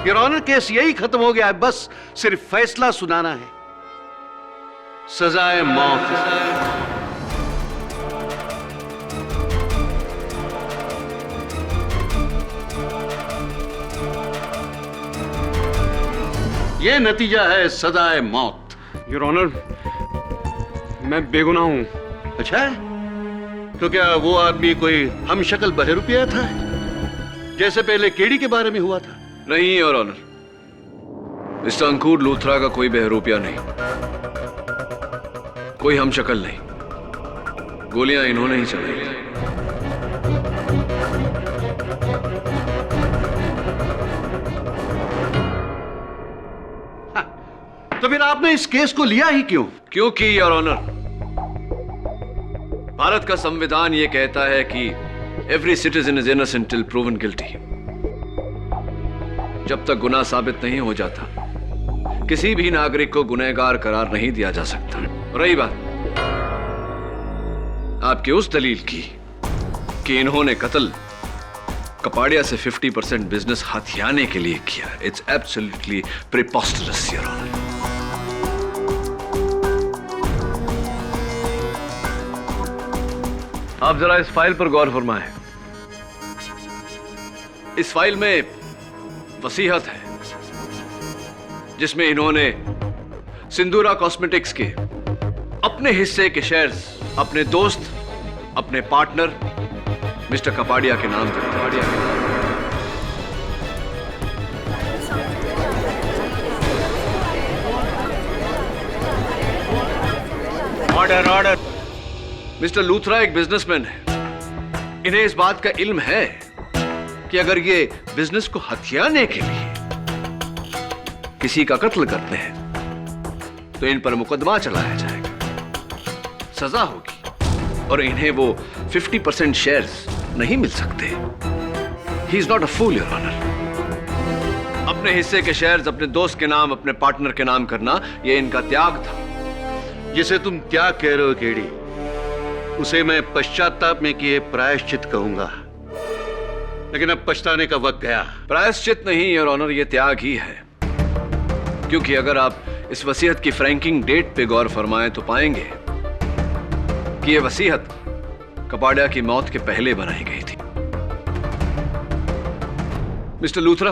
योर ऑनर, केस यही खत्म हो गया है। बस सिर्फ फैसला सुनाना है, सजाए मौत। यह नतीजा है सजाए मौत। योर ऑनर, मैं बेगुनाह हूं। अच्छा, तो क्या वो आदमी कोई हमशक्ल बहरूपिया था जैसे पहले केडी के बारे में हुआ था? नहीं योर ऑनर, मिस्टर अंकुर लूथरा का कोई बहरूपिया नहीं, कोई हमशक्ल नहीं। गोलियां इन्होंने ही चलाई। तो फिर आपने इस केस को लिया ही क्यों? क्योंकि योर ऑनर, भारत का संविधान यह कहता है कि every citizen is innocent till proven guilty. जब तक गुनाह साबित नहीं हो जाता, किसी भी नागरिक को गुनहगार करार नहीं दिया जा सकता। रही बात आपकी उस दलील की कि इन्होंने कत्ल कपाड़िया से 50% बिजनेस हथियाने के लिए किया, इट्स एब्सोल्युटली प्रिपोस्टरस योर ऑनर। आप जरा इस फाइल पर गौर फरमाएं। इस फाइल में वसीयत है जिसमें इन्होंने सिंधुरा कॉस्मेटिक्स के अपने हिस्से के शेयर्स अपने दोस्त, अपने पार्टनर मिस्टर कपाड़िया के नाम दिए। Order order. मिस्टर लूथरा एक बिजनेसमैन है। इन्हें इस बात का इल्म है कि अगर ये बिजनेस को हथियाने के लिए किसी का कत्ल करते हैं तो इन पर मुकदमा चलाया जाएगा, सजा होगी और इन्हें वो 50% शेयर्स नहीं मिल सकते। He is not a fool your honour. अपने हिस्से के शेयर्स अपने दोस्त के नाम, अपने पार्टनर के नाम करना, यह इनका त्याग था। जिसे तुम त्याग कह रहे हो केडी, उसे मैं पश्चाताप में किए प्रायश्चित कहूंगा, लेकिन अब पछताने का वक्त गया। प्रायश्चित नहीं योर ऑनर, यह त्याग ही है। क्योंकि अगर आप इस वसीयत की फ्रैंकिंग डेट पे गौर फरमाएं तो पाएंगे कि यह वसीयत कपाड़िया की मौत के पहले बनाई गई थी। मिस्टर लूथरा,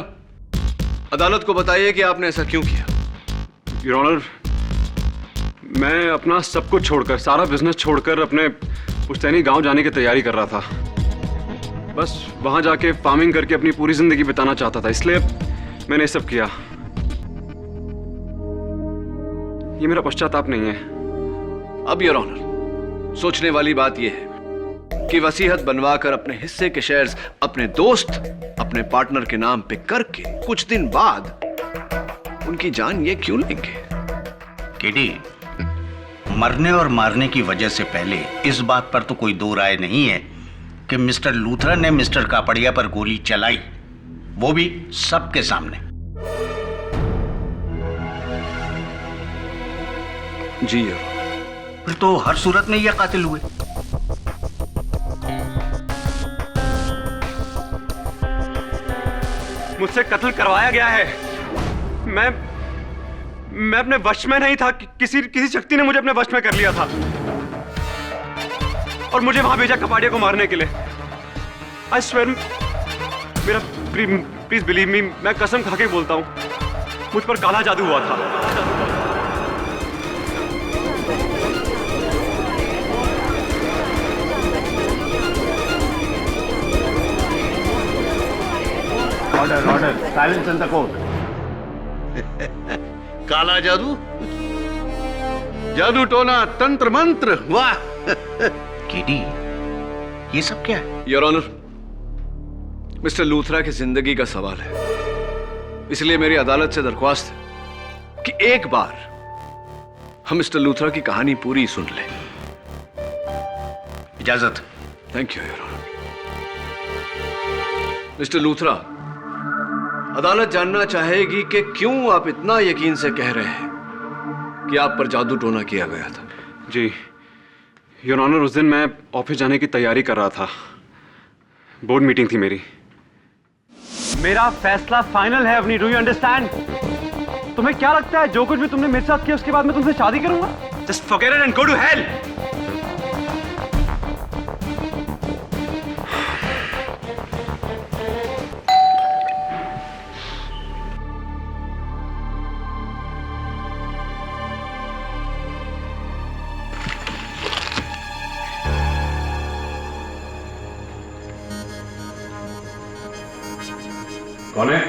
अदालत को बताइए कि आपने ऐसा क्यों किया। योर ऑनर, मैं अपना सब कुछ छोड़कर, सारा बिजनेस छोड़कर अपने पुश्तैनी गांव जाने की तैयारी कर रहा था। बस वहां जाके फार्मिंग करके अपनी पूरी जिंदगी बिताना चाहता था, इसलिए मैंने सब किया। ये मेरा पश्चाताप नहीं है। अब योर ऑनर, सोचने वाली बात यह है कि वसीयत बनवाकर अपने हिस्से के शेयर्स अपने दोस्त, अपने पार्टनर के नाम पे करके कुछ दिन बाद उनकी जान ये क्यों लेंगे? केडी, मरने और मारने की वजह से पहले इस बात पर तो कोई दो राय नहीं है कि मिस्टर लूथरा ने मिस्टर कापड़िया पर गोली चलाई, वो भी सबके सामने। जी यार। फिर तो हर सूरत में ये कातिल हुए। मुझसे कत्ल करवाया गया है। मैं अपने वश में नहीं था। किसी शक्ति ने मुझे अपने वश में कर लिया था और मुझे वहां भेजा कपाड़िया को मारने के लिए। आई स्वेयर, मेरा प्लीज बिलीव मी, मैं कसम खा के बोलता हूं, मुझ पर काला जादू हुआ था। Order order, silence in the court. काला जादू, जादू टोना, तंत्र मंत्र, वाह। केडी, ये सब क्या है? योर ऑनर, मिस्टर लूथरा की जिंदगी का सवाल है, इसलिए मेरी अदालत से दरख्वास्त है कि एक बार हम मिस्टर लूथरा की कहानी पूरी सुन लें। इजाजत। Thank you your honour. Mr Luthra, अदालत जानना चाहेगी कि क्यों आप इतना यकीन से कह रहे हैं कि आप पर जादू टोना किया गया था। जी योर ऑनर, उस दिन मैं ऑफिस जाने की तैयारी कर रहा था। बोर्ड मीटिंग थी मेरी। मेरा फैसला फाइनल है अवनी, डू यू अंडरस्टैंड? तुम्हें क्या लगता है जो कुछ भी तुमने मेरे साथ किया उसके बाद मैं तुमसे शादी करूंगा? Just forget it and go to hell. कौन है?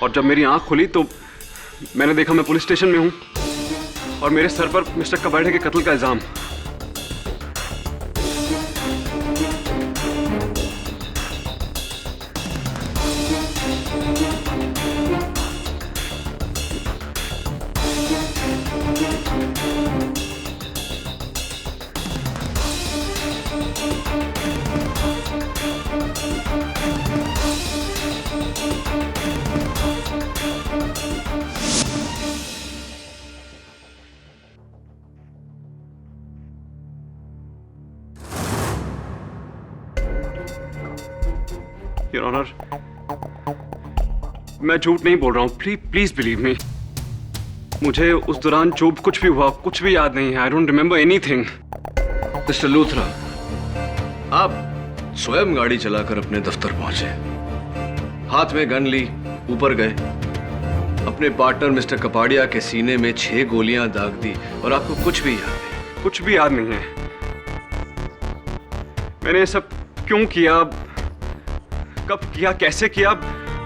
और जब मेरी आंख खुली तो मैंने देखा मैं पुलिस स्टेशन में हूं और मेरे सर पर मिस्टर कबाड़े के कत्ल का इल्जाम। योर ऑनर, मैं झूठ नहीं बोल रहा हूं, प्लीज बिलीव मी। मुझे उस दौरान जो कुछ भी हुआ कुछ भी याद नहीं है। I don't remember anything. Mister Luthra, आप स्वयं गाड़ी चलाकर अपने दफ्तर पहुंचे, हाथ में गन ली, ऊपर गए, अपने पार्टनर मिस्टर कपाड़िया के सीने में 6 गोलियां दाग दी और आपको कुछ भी याद नहीं? कुछ भी याद नहीं है। मैंने ये सब क्यों किया, कब किया, कैसे किया,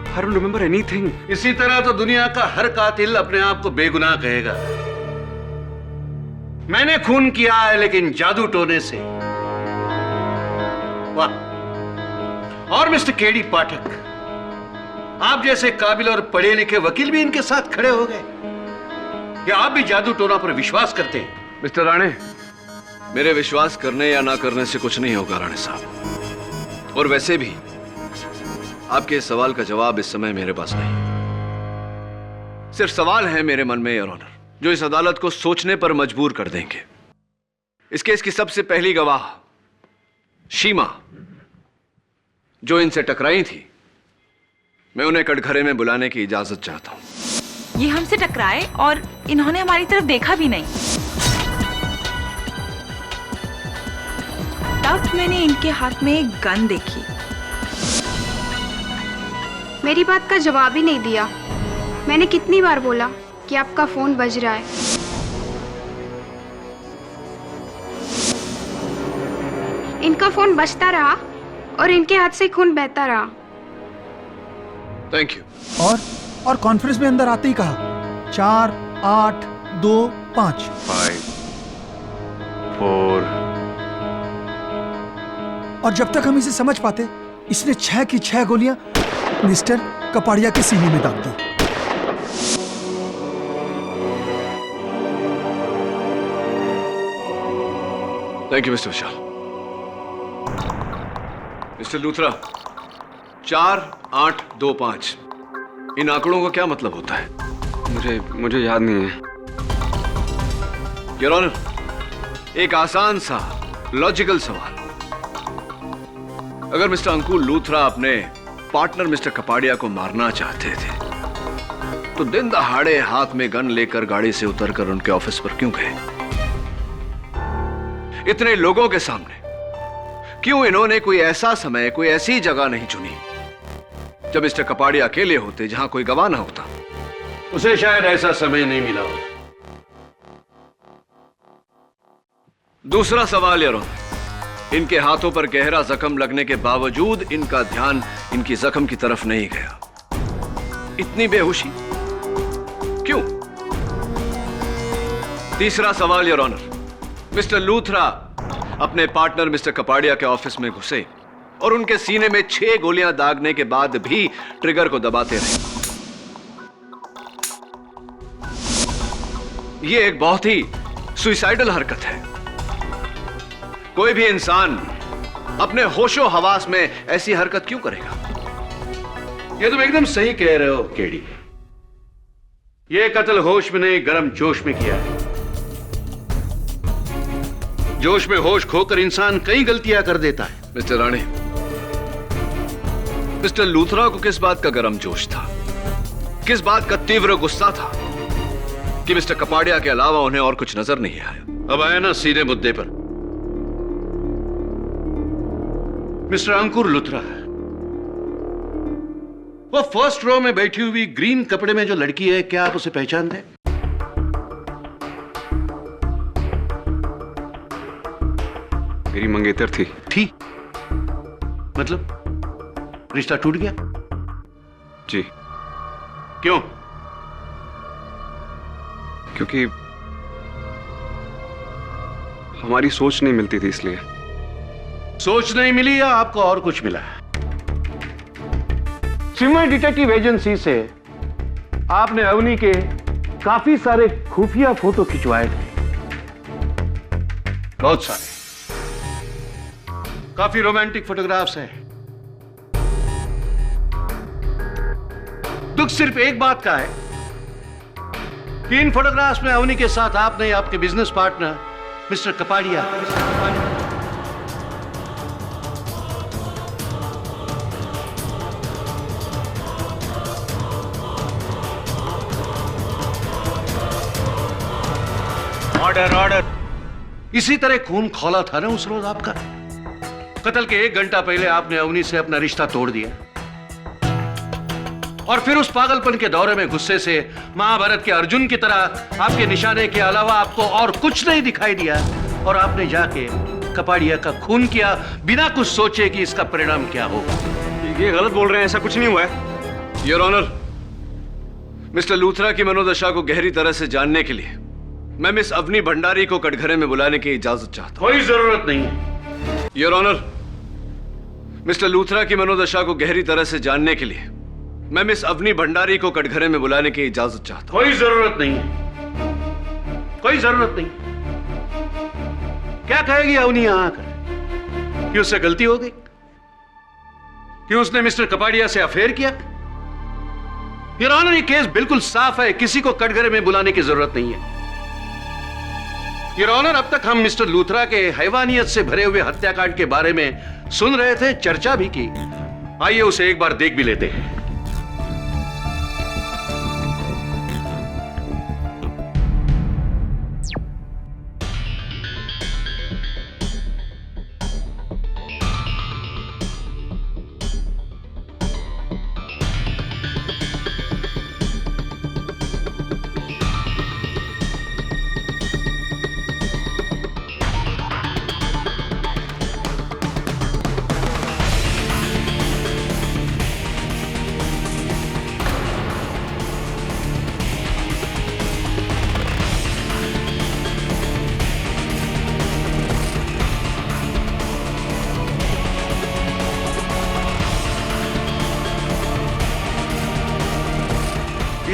I don't remember anything। इसी तरह तो दुनिया का हर कातिल अपने आप को बेगुनाह कहेगा। मैंने खून किया है लेकिन जादू टोने से। वाह। और मिस्टर केडी पाठक, आप जैसे काबिल और पढ़े लिखे वकील भी इनके साथ खड़े हो गए। या आप भी जादू टोना पर विश्वास करते हैं? मिस्टर राणे, मेरे विश्वास करने या ना करने से कुछ नहीं होगा राणे साहब। और वैसे भी आपके इस सवाल का जवाब इस समय मेरे पास नहीं। सिर्फ सवाल है मेरे मन में योर ऑनर, जो इस अदालत को सोचने पर मजबूर कर देंगे। इस केस की सबसे पहली गवाह शीमा, जो इनसे टकराई थी, मैं उन्हें कटघरे में बुलाने की इजाजत चाहता हूं। ये हमसे टकराए और इन्होंने हमारी तरफ देखा भी नहीं। तब मैंने इनके हाथ में एक गन देखी। मेरी बात का जवाब ही नहीं दिया। मैंने कितनी बार बोला कि आपका फोन बज रहा है। इनका फोन बजता रहा और इनके हाथ से खून बहता रहा। Thank you. और कॉन्फ्रेंस में अंदर आते ही कहा 4 8 2 5 5 4। और जब तक हम इसे समझ पाते इसने 6 की 6 गोलियां मिस्टर कपाड़िया के सीने में दाग दी। Thank you mister Vishal. Mister Luthra, 4 8 2 5 इन आंकड़ों का क्या मतलब होता है? मुझे याद नहीं है। योर ऑनर, एक आसान सा लॉजिकल सवाल। अगर मिस्टर अंकुर लूथरा अपने पार्टनर मिस्टर कपाड़िया को मारना चाहते थे तो दिन दहाड़े हाथ में गन लेकर गाड़ी से उतरकर उनके ऑफिस पर क्यों गए? इतने लोगों के सामने क्यों इन्होंने कोई ऐसा समय, कोई ऐसी जगह नहीं चुनी जब मिस्टर कपाड़िया अकेले होते, जहां कोई गवाह ना होता? उसे शायद ऐसा समय नहीं मिला हो। दूसरा सवाल यार, इनके हाथों पर गहरा जख्म लगने के बावजूद इनका ध्यान इनकी जख्म की तरफ नहीं गया। इतनी बेहोशी क्यों? तीसरा सवाल योर ऑनर, मिस्टर लूथरा अपने पार्टनर मिस्टर कपाड़िया के ऑफिस में घुसे और उनके सीने में 6 गोलियां दागने के बाद भी ट्रिगर को दबाते रहे। यह एक बहुत ही सुइसाइडल हरकत है। कोई भी इंसान अपने होशो हवास में ऐसी हरकत क्यों करेगा? ये तुम एकदम सही कह रहे हो केडी। ये कत्ल होश में नहीं, गर्म जोश में किया है। जोश में होश खोकर इंसान कई गलतियां कर देता है। मिस्टर राणे, मिस्टर लूथरा को किस बात का गर्म जोश था, किस बात का तीव्र गुस्सा था कि मिस्टर कपाड़िया के अलावा उन्हें और कुछ नजर नहीं आया? अब आया ना सीधे मुद्दे पर। मिस्टर अंकुर लूथरा, वो फर्स्ट रो में बैठी हुई ग्रीन कपड़े में जो लड़की है, क्या आप उसे पहचानते हैं? मेरी मंगेतर थी। मतलब रिश्ता टूट गया? जी। क्यों? क्योंकि हमारी सोच नहीं मिलती थी, इसलिए। सोच नहीं मिली या आपको और कुछ मिला? सिमर डिटेक्टिव एजेंसी से आपने अवनी के काफी सारे खुफिया फोटो खिंचवाए थे, बहुत सारे, काफी रोमांटिक फोटोग्राफ्स हैं। दुख सिर्फ एक बात का है कि इन फोटोग्राफ्स में अवनी के साथ आपने आपके business partner mister Kapadia order इसी तरह खून खौला था ना उस रोज आपका। कत्ल के 1 घंटा पहले आपने अवनी से अपना रिश्ता तोड़ दिया और फिर उस पागलपन के दौरे में गुस्से से महाभारत के अर्जुन की तरह आपके निशाने के अलावा आपको और कुछ नहीं दिखाई दिया और आपने जाके कपाड़िया का खून किया बिना कुछ सोचे कि इसका परिणाम क्या होगा। ये गलत बोल रहे हैं, ऐसा कुछ नहीं हुआ है। योर ऑनर, मिस्टर लूथरा की मनोदशा को गहरी तरह से जानने के लिए मैं मिस अवनी भंडारी को कटघरे में बुलाने की इजाजत चाहता हूं। कोई जरूरत नहीं है। योर ऑनर, मिस्टर लूथरा की मनोदशा को गहरी तरह से जानने के लिए मैं मिस अवनी भंडारी को कटघरे में बुलाने की इजाजत चाहता हूं। कोई जरूरत नहीं है, कोई जरूरत नहीं। क्या कहेगी अवनी यहां आकर कि उससे गलती हो गई, कि उसने मिस्टर कपाड़िया से अफेयर किया? योर ऑनर, ये केस बिल्कुल साफ है, किसी को कटघरे में बुलाने की जरूरत नहीं है। योर ऑनर, अब तक हम मिस्टर लूथरा के हैवानियत से भरे हुए हत्याकांड के बारे में सुन रहे थे, चर्चा भी की। आइए उसे एक बार देख भी लेते हैं।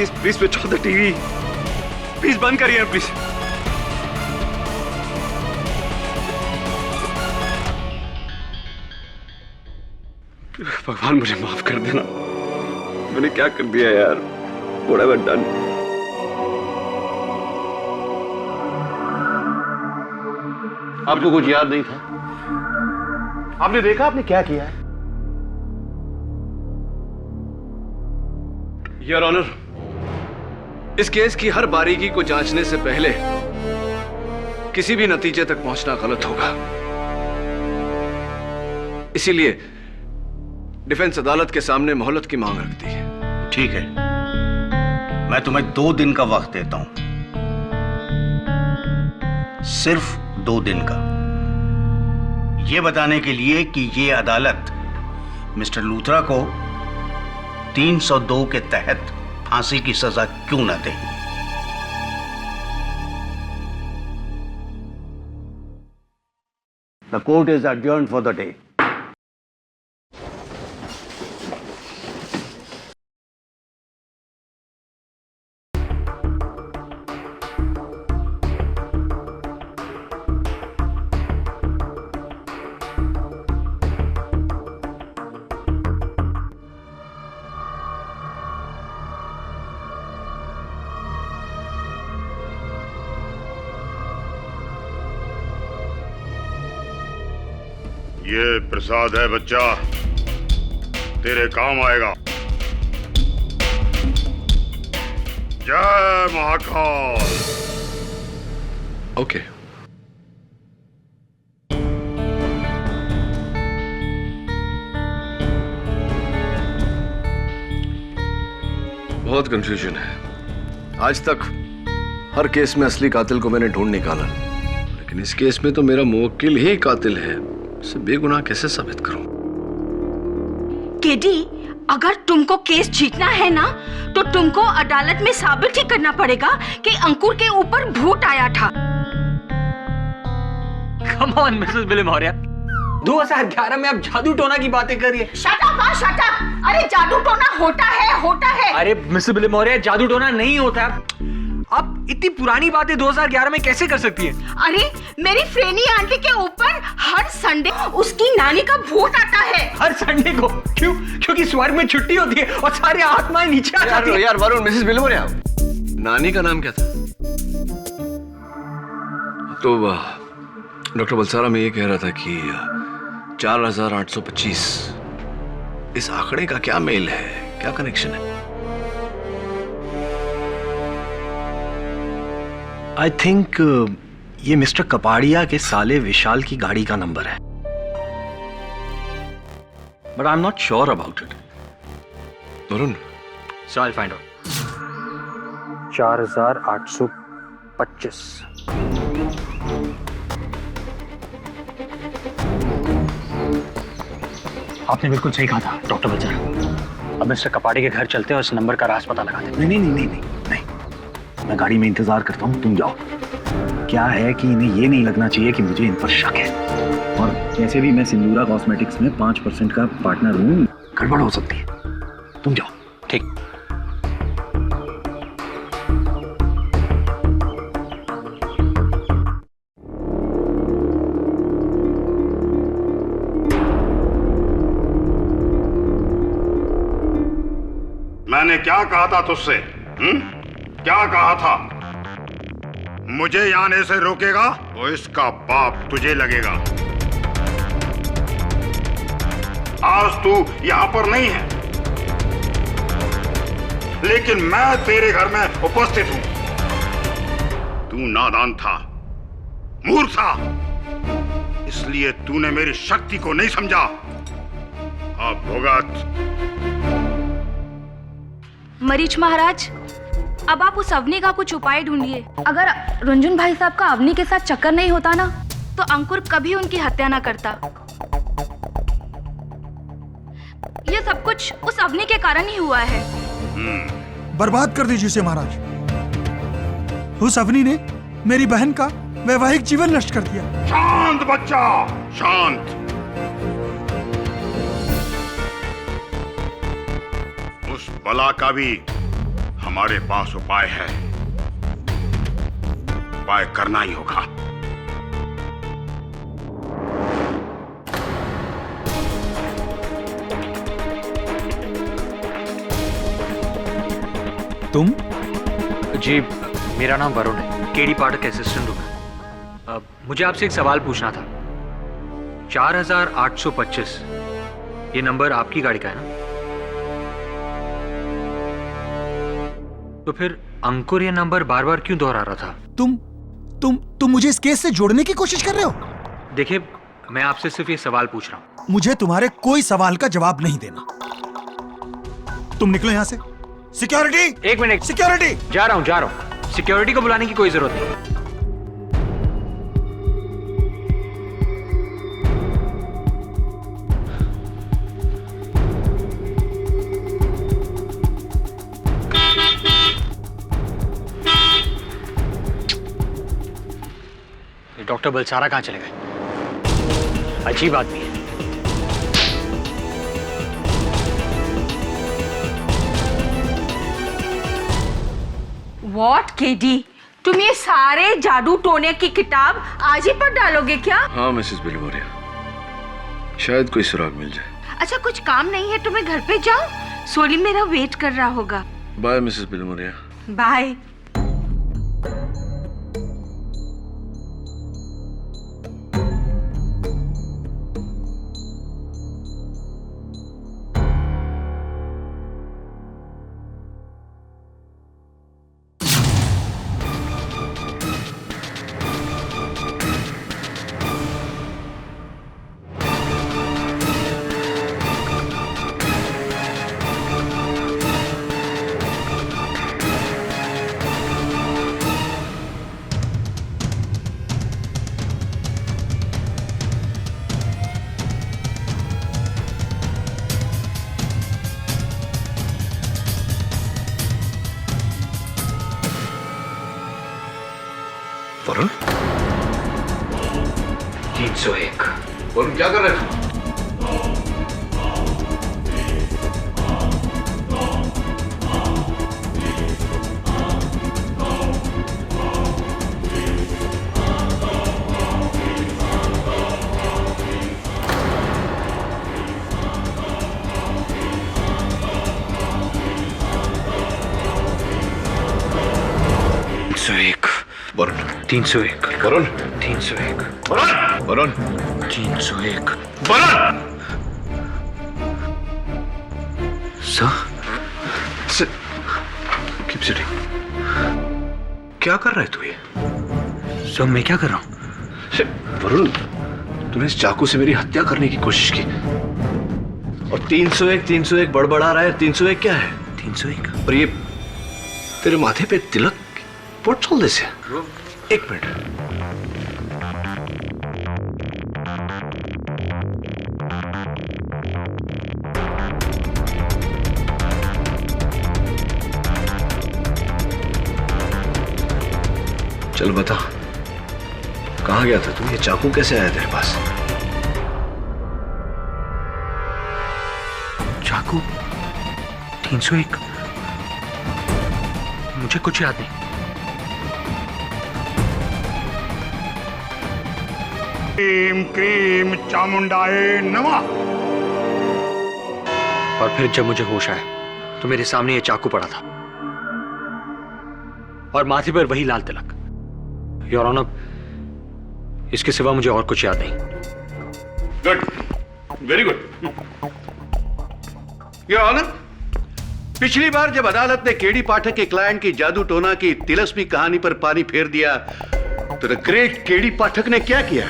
Please please switch off the TV, please बंद करिए प्लीज। भगवान मुझे माफ कर देना, मैंने क्या कर दिया यार, व्हाट हैव आई डन। आपको कुछ याद नहीं था? आपने देखा आपने क्या किया है? योर ऑनर, इस केस की हर बारीकी को जांचने से पहले किसी भी नतीजे तक पहुंचना गलत होगा। इसीलिए डिफेंस अदालत के सामने मोहलत की मांग रखती है। ठीक है, मैं तुम्हें 2 दिन का वक्त देता हूं, सिर्फ 2 दिन का, यह बताने के लिए कि यह अदालत मिस्टर लूथरा को 302 के तहत फांसी की सजा क्यों न दे। The court is adjourned for the day. ये प्रसाद है बच्चा, तेरे काम आएगा। जय महाकाल। ओके। बहुत कंफ्यूजन है। आज तक हर केस में असली कातिल को मैंने ढूंढ निकाला, लेकिन इस केस में तो मेरा मुवक्किल ही कातिल है। इसे बेगुनाह कैसे साबित करूं? केडी, अगर तुमको केस जीतना है ना, तो तुमको अदालत में साबित ही करना पड़ेगा कि अंकुर के ऊपर भूत आया था। कम ऑन मिसेस बिली मौर्य, 2011 में आप जादू टोना की बातें कर रही है। शट अप, हाँ शट अप। अरे जादू टोना होता है। अरे मिसेस बिली मौर्य, जादू टोना नहीं होता। आप इतनी पुरानी बातें 2011 में कैसे कर सकती हैं? अरे मेरी फ्रेनी आंटी के ऊपर हर संडे उसकी नानी का भूत आता है। हर संडे को? क्यों? क्योंकि स्वर्ग में छुट्टी होती है और सारी आत्माएं नीचे आ जाती हैं। यार वरुण, मिसेस बिली मौर्य, नानी का नाम क्या था? तो डॉक्टर बलसारा में ये कह रहा था कि 4825, इस आंकड़े का क्या मेल है, क्या कनेक्शन है? आई थिंक ये मिस्टर कपाड़िया के साले विशाल की गाड़ी का नंबर है, but I am not sure about it. Varun, so I find out. 4825। आपने बिल्कुल सही कहा था डॉक्टर बलसारा। अब मिस्टर कपाड़ी के घर चलते हैं और इस नंबर का राज पता लगाते हैं। नहीं, मैं गाड़ी में इंतजार करता हूँ, तुम जाओ। क्या है कि इन्हें ये नहीं लगना चाहिए कि मुझे इन पर शक है, और वैसे भी मैं सिंदूरा कॉस्मेटिक्स में 5% का पार्टनर हूँ, गड़बड़ हो सकती है। तुम जाओ। ठीक। मैंने क्या कहा था तुझसे? क्या कहा था? मुझे यहां आने से रोकेगा तो इसका बाप तुझे लगेगा। आज तू यहां पर नहीं है, लेकिन मैं तेरे घर में उपस्थित हूं। तू नादान था, मूर्ख था, इसलिए तूने मेरी शक्ति को नहीं समझा। अब भुगत। मरीच महाराज, अब आप उस अवनी का कुछ उपाय ढूंढिए। अगर रंजन भाई साहब का अवनी के साथ चक्कर नहीं होता ना, तो अंकुर कभी उनकी हत्या ना करता। ये सब कुछ उस अवनी के कारण ही हुआ है। बर्बाद कर दीजिए इसे महाराज। उस अवनी ने मेरी बहन का वैवाहिक जीवन नष्ट कर दिया। शांत बच्चा, शांत। उस बला का भी हमारे पास उपाय है, उपाय करना ही होगा। तुम? जी, मेरा नाम वरुण है, केडी पाठक असिस्टेंट हूँ मैं। मुझे आपसे एक सवाल पूछना था। 4825 ये नंबर आपकी गाड़ी का है ना? तो फिर अंकुर ये नंबर बार बार क्यों दोहरा रहा था? तुम मुझे इस केस से जोड़ने की कोशिश कर रहे हो? देखिए, मैं आपसे सिर्फ ये सवाल पूछ रहा हूँ। मुझे तुम्हारे कोई सवाल का जवाब नहीं देना। तुम निकलो यहां से। सिक्योरिटी! एक मिनट। सिक्योरिटी! जा रहा हूँ। सिक्योरिटी को बुलाने की कोई जरूरत नहीं। डॉक्टर बलसारा कहाँ चले गए? अजीब आदमी है। What, KD? तुम ये सारे जादू टोने की किताब आज ही पढ़ डालोगे क्या? हाँ मिसेस बिलमोरिया, शायद कोई सुराग मिल जाए। अच्छा, कुछ काम नहीं है तुम्हें? घर पे जाओ, सोली मेरा वेट कर रहा होगा। Bye Mrs Bilimoria. Bye. Varun? 301। Varun क्या कर रहे थे? Varun 301। Varun 301। Varun Varun 301। Varun! Sir, keep sitting. क्या कर रहा है तू ये? सर, मैं क्या कर रहा हूँ? वरुण, तूने इस चाकू से मेरी हत्या करने की कोशिश की और 301 बड़बड़ा रहा है। 301 क्या है? 301 और ये तेरे माथे पे तिलक What's all this? एक मिनट। चल बता, कहाँ गया था तू? ये चाकू कैसे आया तेरे पास? चाकू 301? मुझे कुछ याद नहीं। क्रीम क्रीम चामुंडाए नमः। और फिर जब मुझे होश आया तो मेरे सामने ये चाकू पड़ा था और माथे पर वही लाल तिलक। योर ऑनर, इसके सिवा मुझे और कुछ याद नहीं। Good, very good. Your honour, पिछली बार जब अदालत ने केडी पाठक के क्लाइंट की जादू टोना की तिलस्मी कहानी पर पानी फेर दिया तो द ग्रेट केडी पाठक ने क्या किया?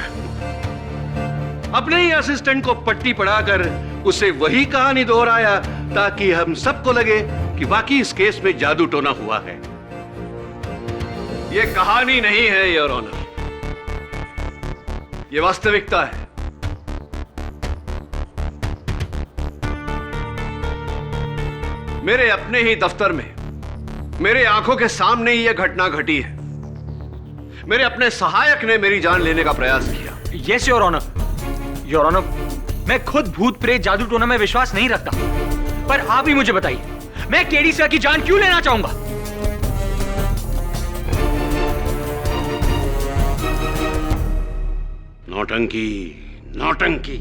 अपने ही असिस्टेंट को पट्टी पढ़ाकर उसे वही कहानी दोहराया ताकि हम सबको लगे कि वाकई इस केस में जादू टोना हुआ है। ये कहानी नहीं है योर ऑनर, ये वास्तविकता है। मेरे अपने ही दफ्तर में मेरे आंखों के सामने ही यह घटना घटी है। मेरे अपने सहायक ने मेरी जान लेने का प्रयास किया। Yes your honour. Your honour, मैं खुद भूत प्रेत जादू टोना में विश्वास नहीं रखता, पर आप ही मुझे बताइए, मैं केडी सर की जान क्यों लेना चाहूंगा? नौटंकी, नौटंकी।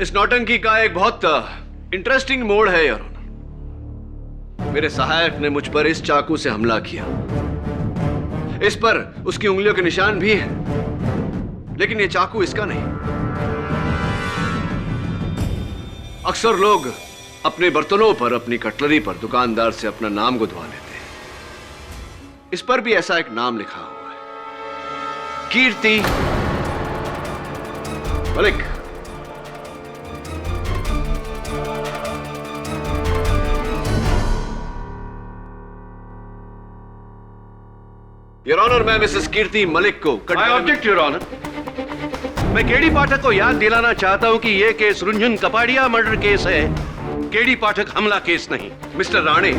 इस नौटंकी का एक बहुत इंटरेस्टिंग मोड़ है योर ऑनर। मेरे सहायक ने मुझ पर इस चाकू से हमला किया। इस पर उसकी उंगलियों के निशान भी हैं, लेकिन ये चाकू इसका नहीं। अक्सर लोग अपने बर्तनों पर, अपनी कटलरी पर दुकानदार से अपना नाम गुदवा लेते हैं। इस पर भी ऐसा एक नाम लिखा हुआ है, कीर्ति मलिक। योर ऑनर, मैं मिसेस कीर्ति मलिक को आई ऑब्जेक्ट योर ऑनर। मैं केडी पाठक को याद दिलाना चाहता हूं कि यह केस रुंझुन कपाड़िया मर्डर केस है, केडी पाठक हमला केस नहीं। मिस्टर राणे,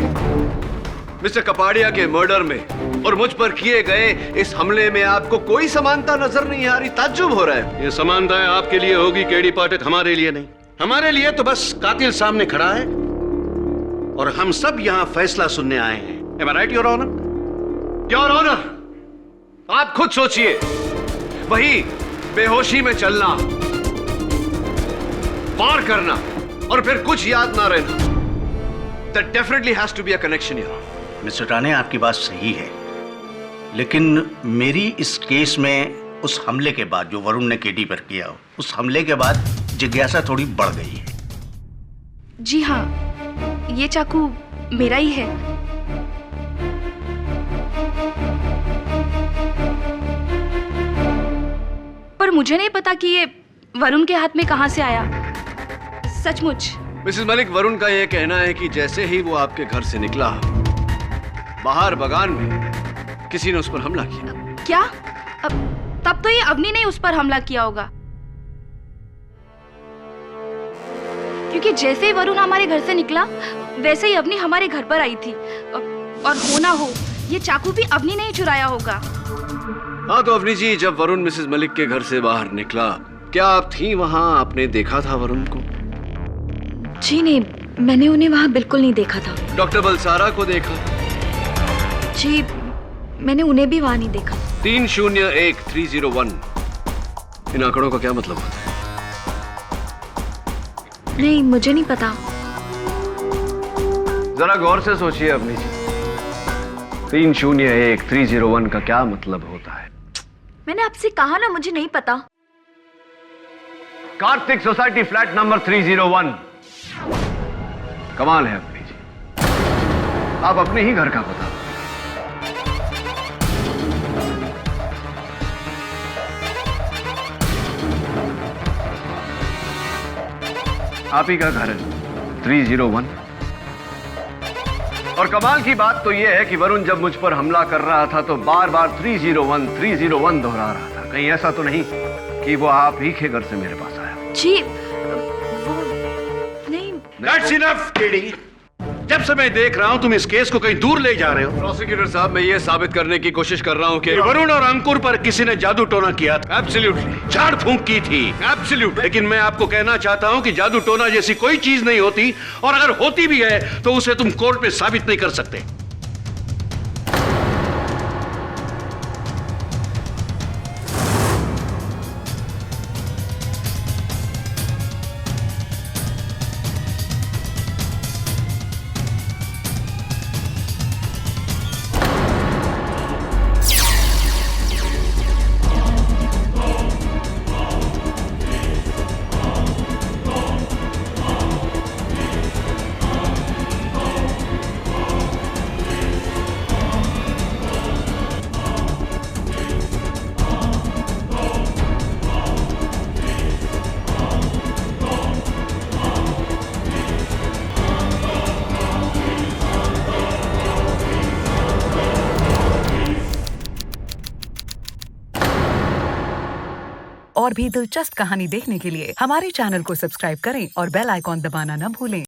मिस्टर कपाड़िया के मर्डर में और मुझ पर किए गए इस हमले में आपको कोई समानता नजर नहीं आ रही? ताज्जुब हो रहा है। ये समानता आपके लिए होगी केडी पाठक, हमारे लिए नहीं। हमारे लिए तो बस कातिल सामने खड़ा है और हम सब यहां फैसला सुनने आए हैं। Am I right, your honour? Your honour, आप खुद सोचिए, वही बेहोशी में चलना, पार करना और फिर कुछ याद ना रहना, that definitely has to be a connection here. Mister Rane, आपकी बात सही है, लेकिन मेरी इस केस में उस हमले के बाद जो वरुण ने केडी पर किया, उस हमले के बाद जिज्ञासा थोड़ी बढ़ गई है। जी हाँ, ये चाकू मेरा ही है। पर मुझे नहीं पता कि ये वरुण के हाथ में कहां से आया, सचमुच। मिसेस मलिक, वरुण का यह कहना है कि जैसे ही वो आपके घर से निकला, बाहर बगान में किसी ने उस पर हमला किया। क्या? तब तो ये अवनी ने उस पर हमला किया होगा, क्योंकि जैसे ही वरुण हमारे घर से निकला वैसे ही अवनी हमारे घर पर आई थी। और हो ना हो ये चाकू भी अवनी ने ही चुराया होगा। हाँ तो अवनी जी, जब वरुण मिसेस मलिक के घर से बाहर निकला, क्या आप थी वहां? आपने देखा था वरुण को? जी नहीं, मैंने उन्हें वहां बिल्कुल नहीं देखा था। डॉक्टर बलसारा को देखा? जी, मैंने उन्हें भी वहां नहीं देखा। 301301, इन आंकड़ों का क्या मतलब होता है? नहीं, मुझे नहीं पता। जरा गौर से सोचिए अवनी जी, 301301 का क्या मतलब होता है? मैंने आपसे कहा ना, मुझे नहीं पता। Kartik society flat number 301। कमाल है अवनी जी, आप अपने ही घर का बता। आप ही का घर है 301। और कमाल की बात तो यह है कि वरुण जब मुझ पर हमला कर रहा था तो बार बार 301 दोहरा रहा था। कहीं ऐसा तो नहीं कि वो आप ही के घर से मेरे पास आया? जी वो नहीं। That's enough, KD. जब से मैं देख रहा हूं तुम इस केस को कहीं दूर ले जा रहे हो। प्रोसिक्यूटर साहब, मैं ये साबित करने की कोशिश कर रहा हूं कि वरुण और अंकुर पर किसी ने जादू टोना किया था। एब्सोल्युटली। झाड़ फूंक की थी। एब्सोल्युटली। लेकिन मैं आपको कहना चाहता हूं कि जादू टोना जैसी कोई चीज नहीं होती, और अगर होती भी है तो उसे तुम कोर्ट में साबित नहीं कर सकते। और भी दिलचस्प कहानी देखने के लिए हमारे चैनल को सब्सक्राइब करें और बेल आइकॉन दबाना न भूलें।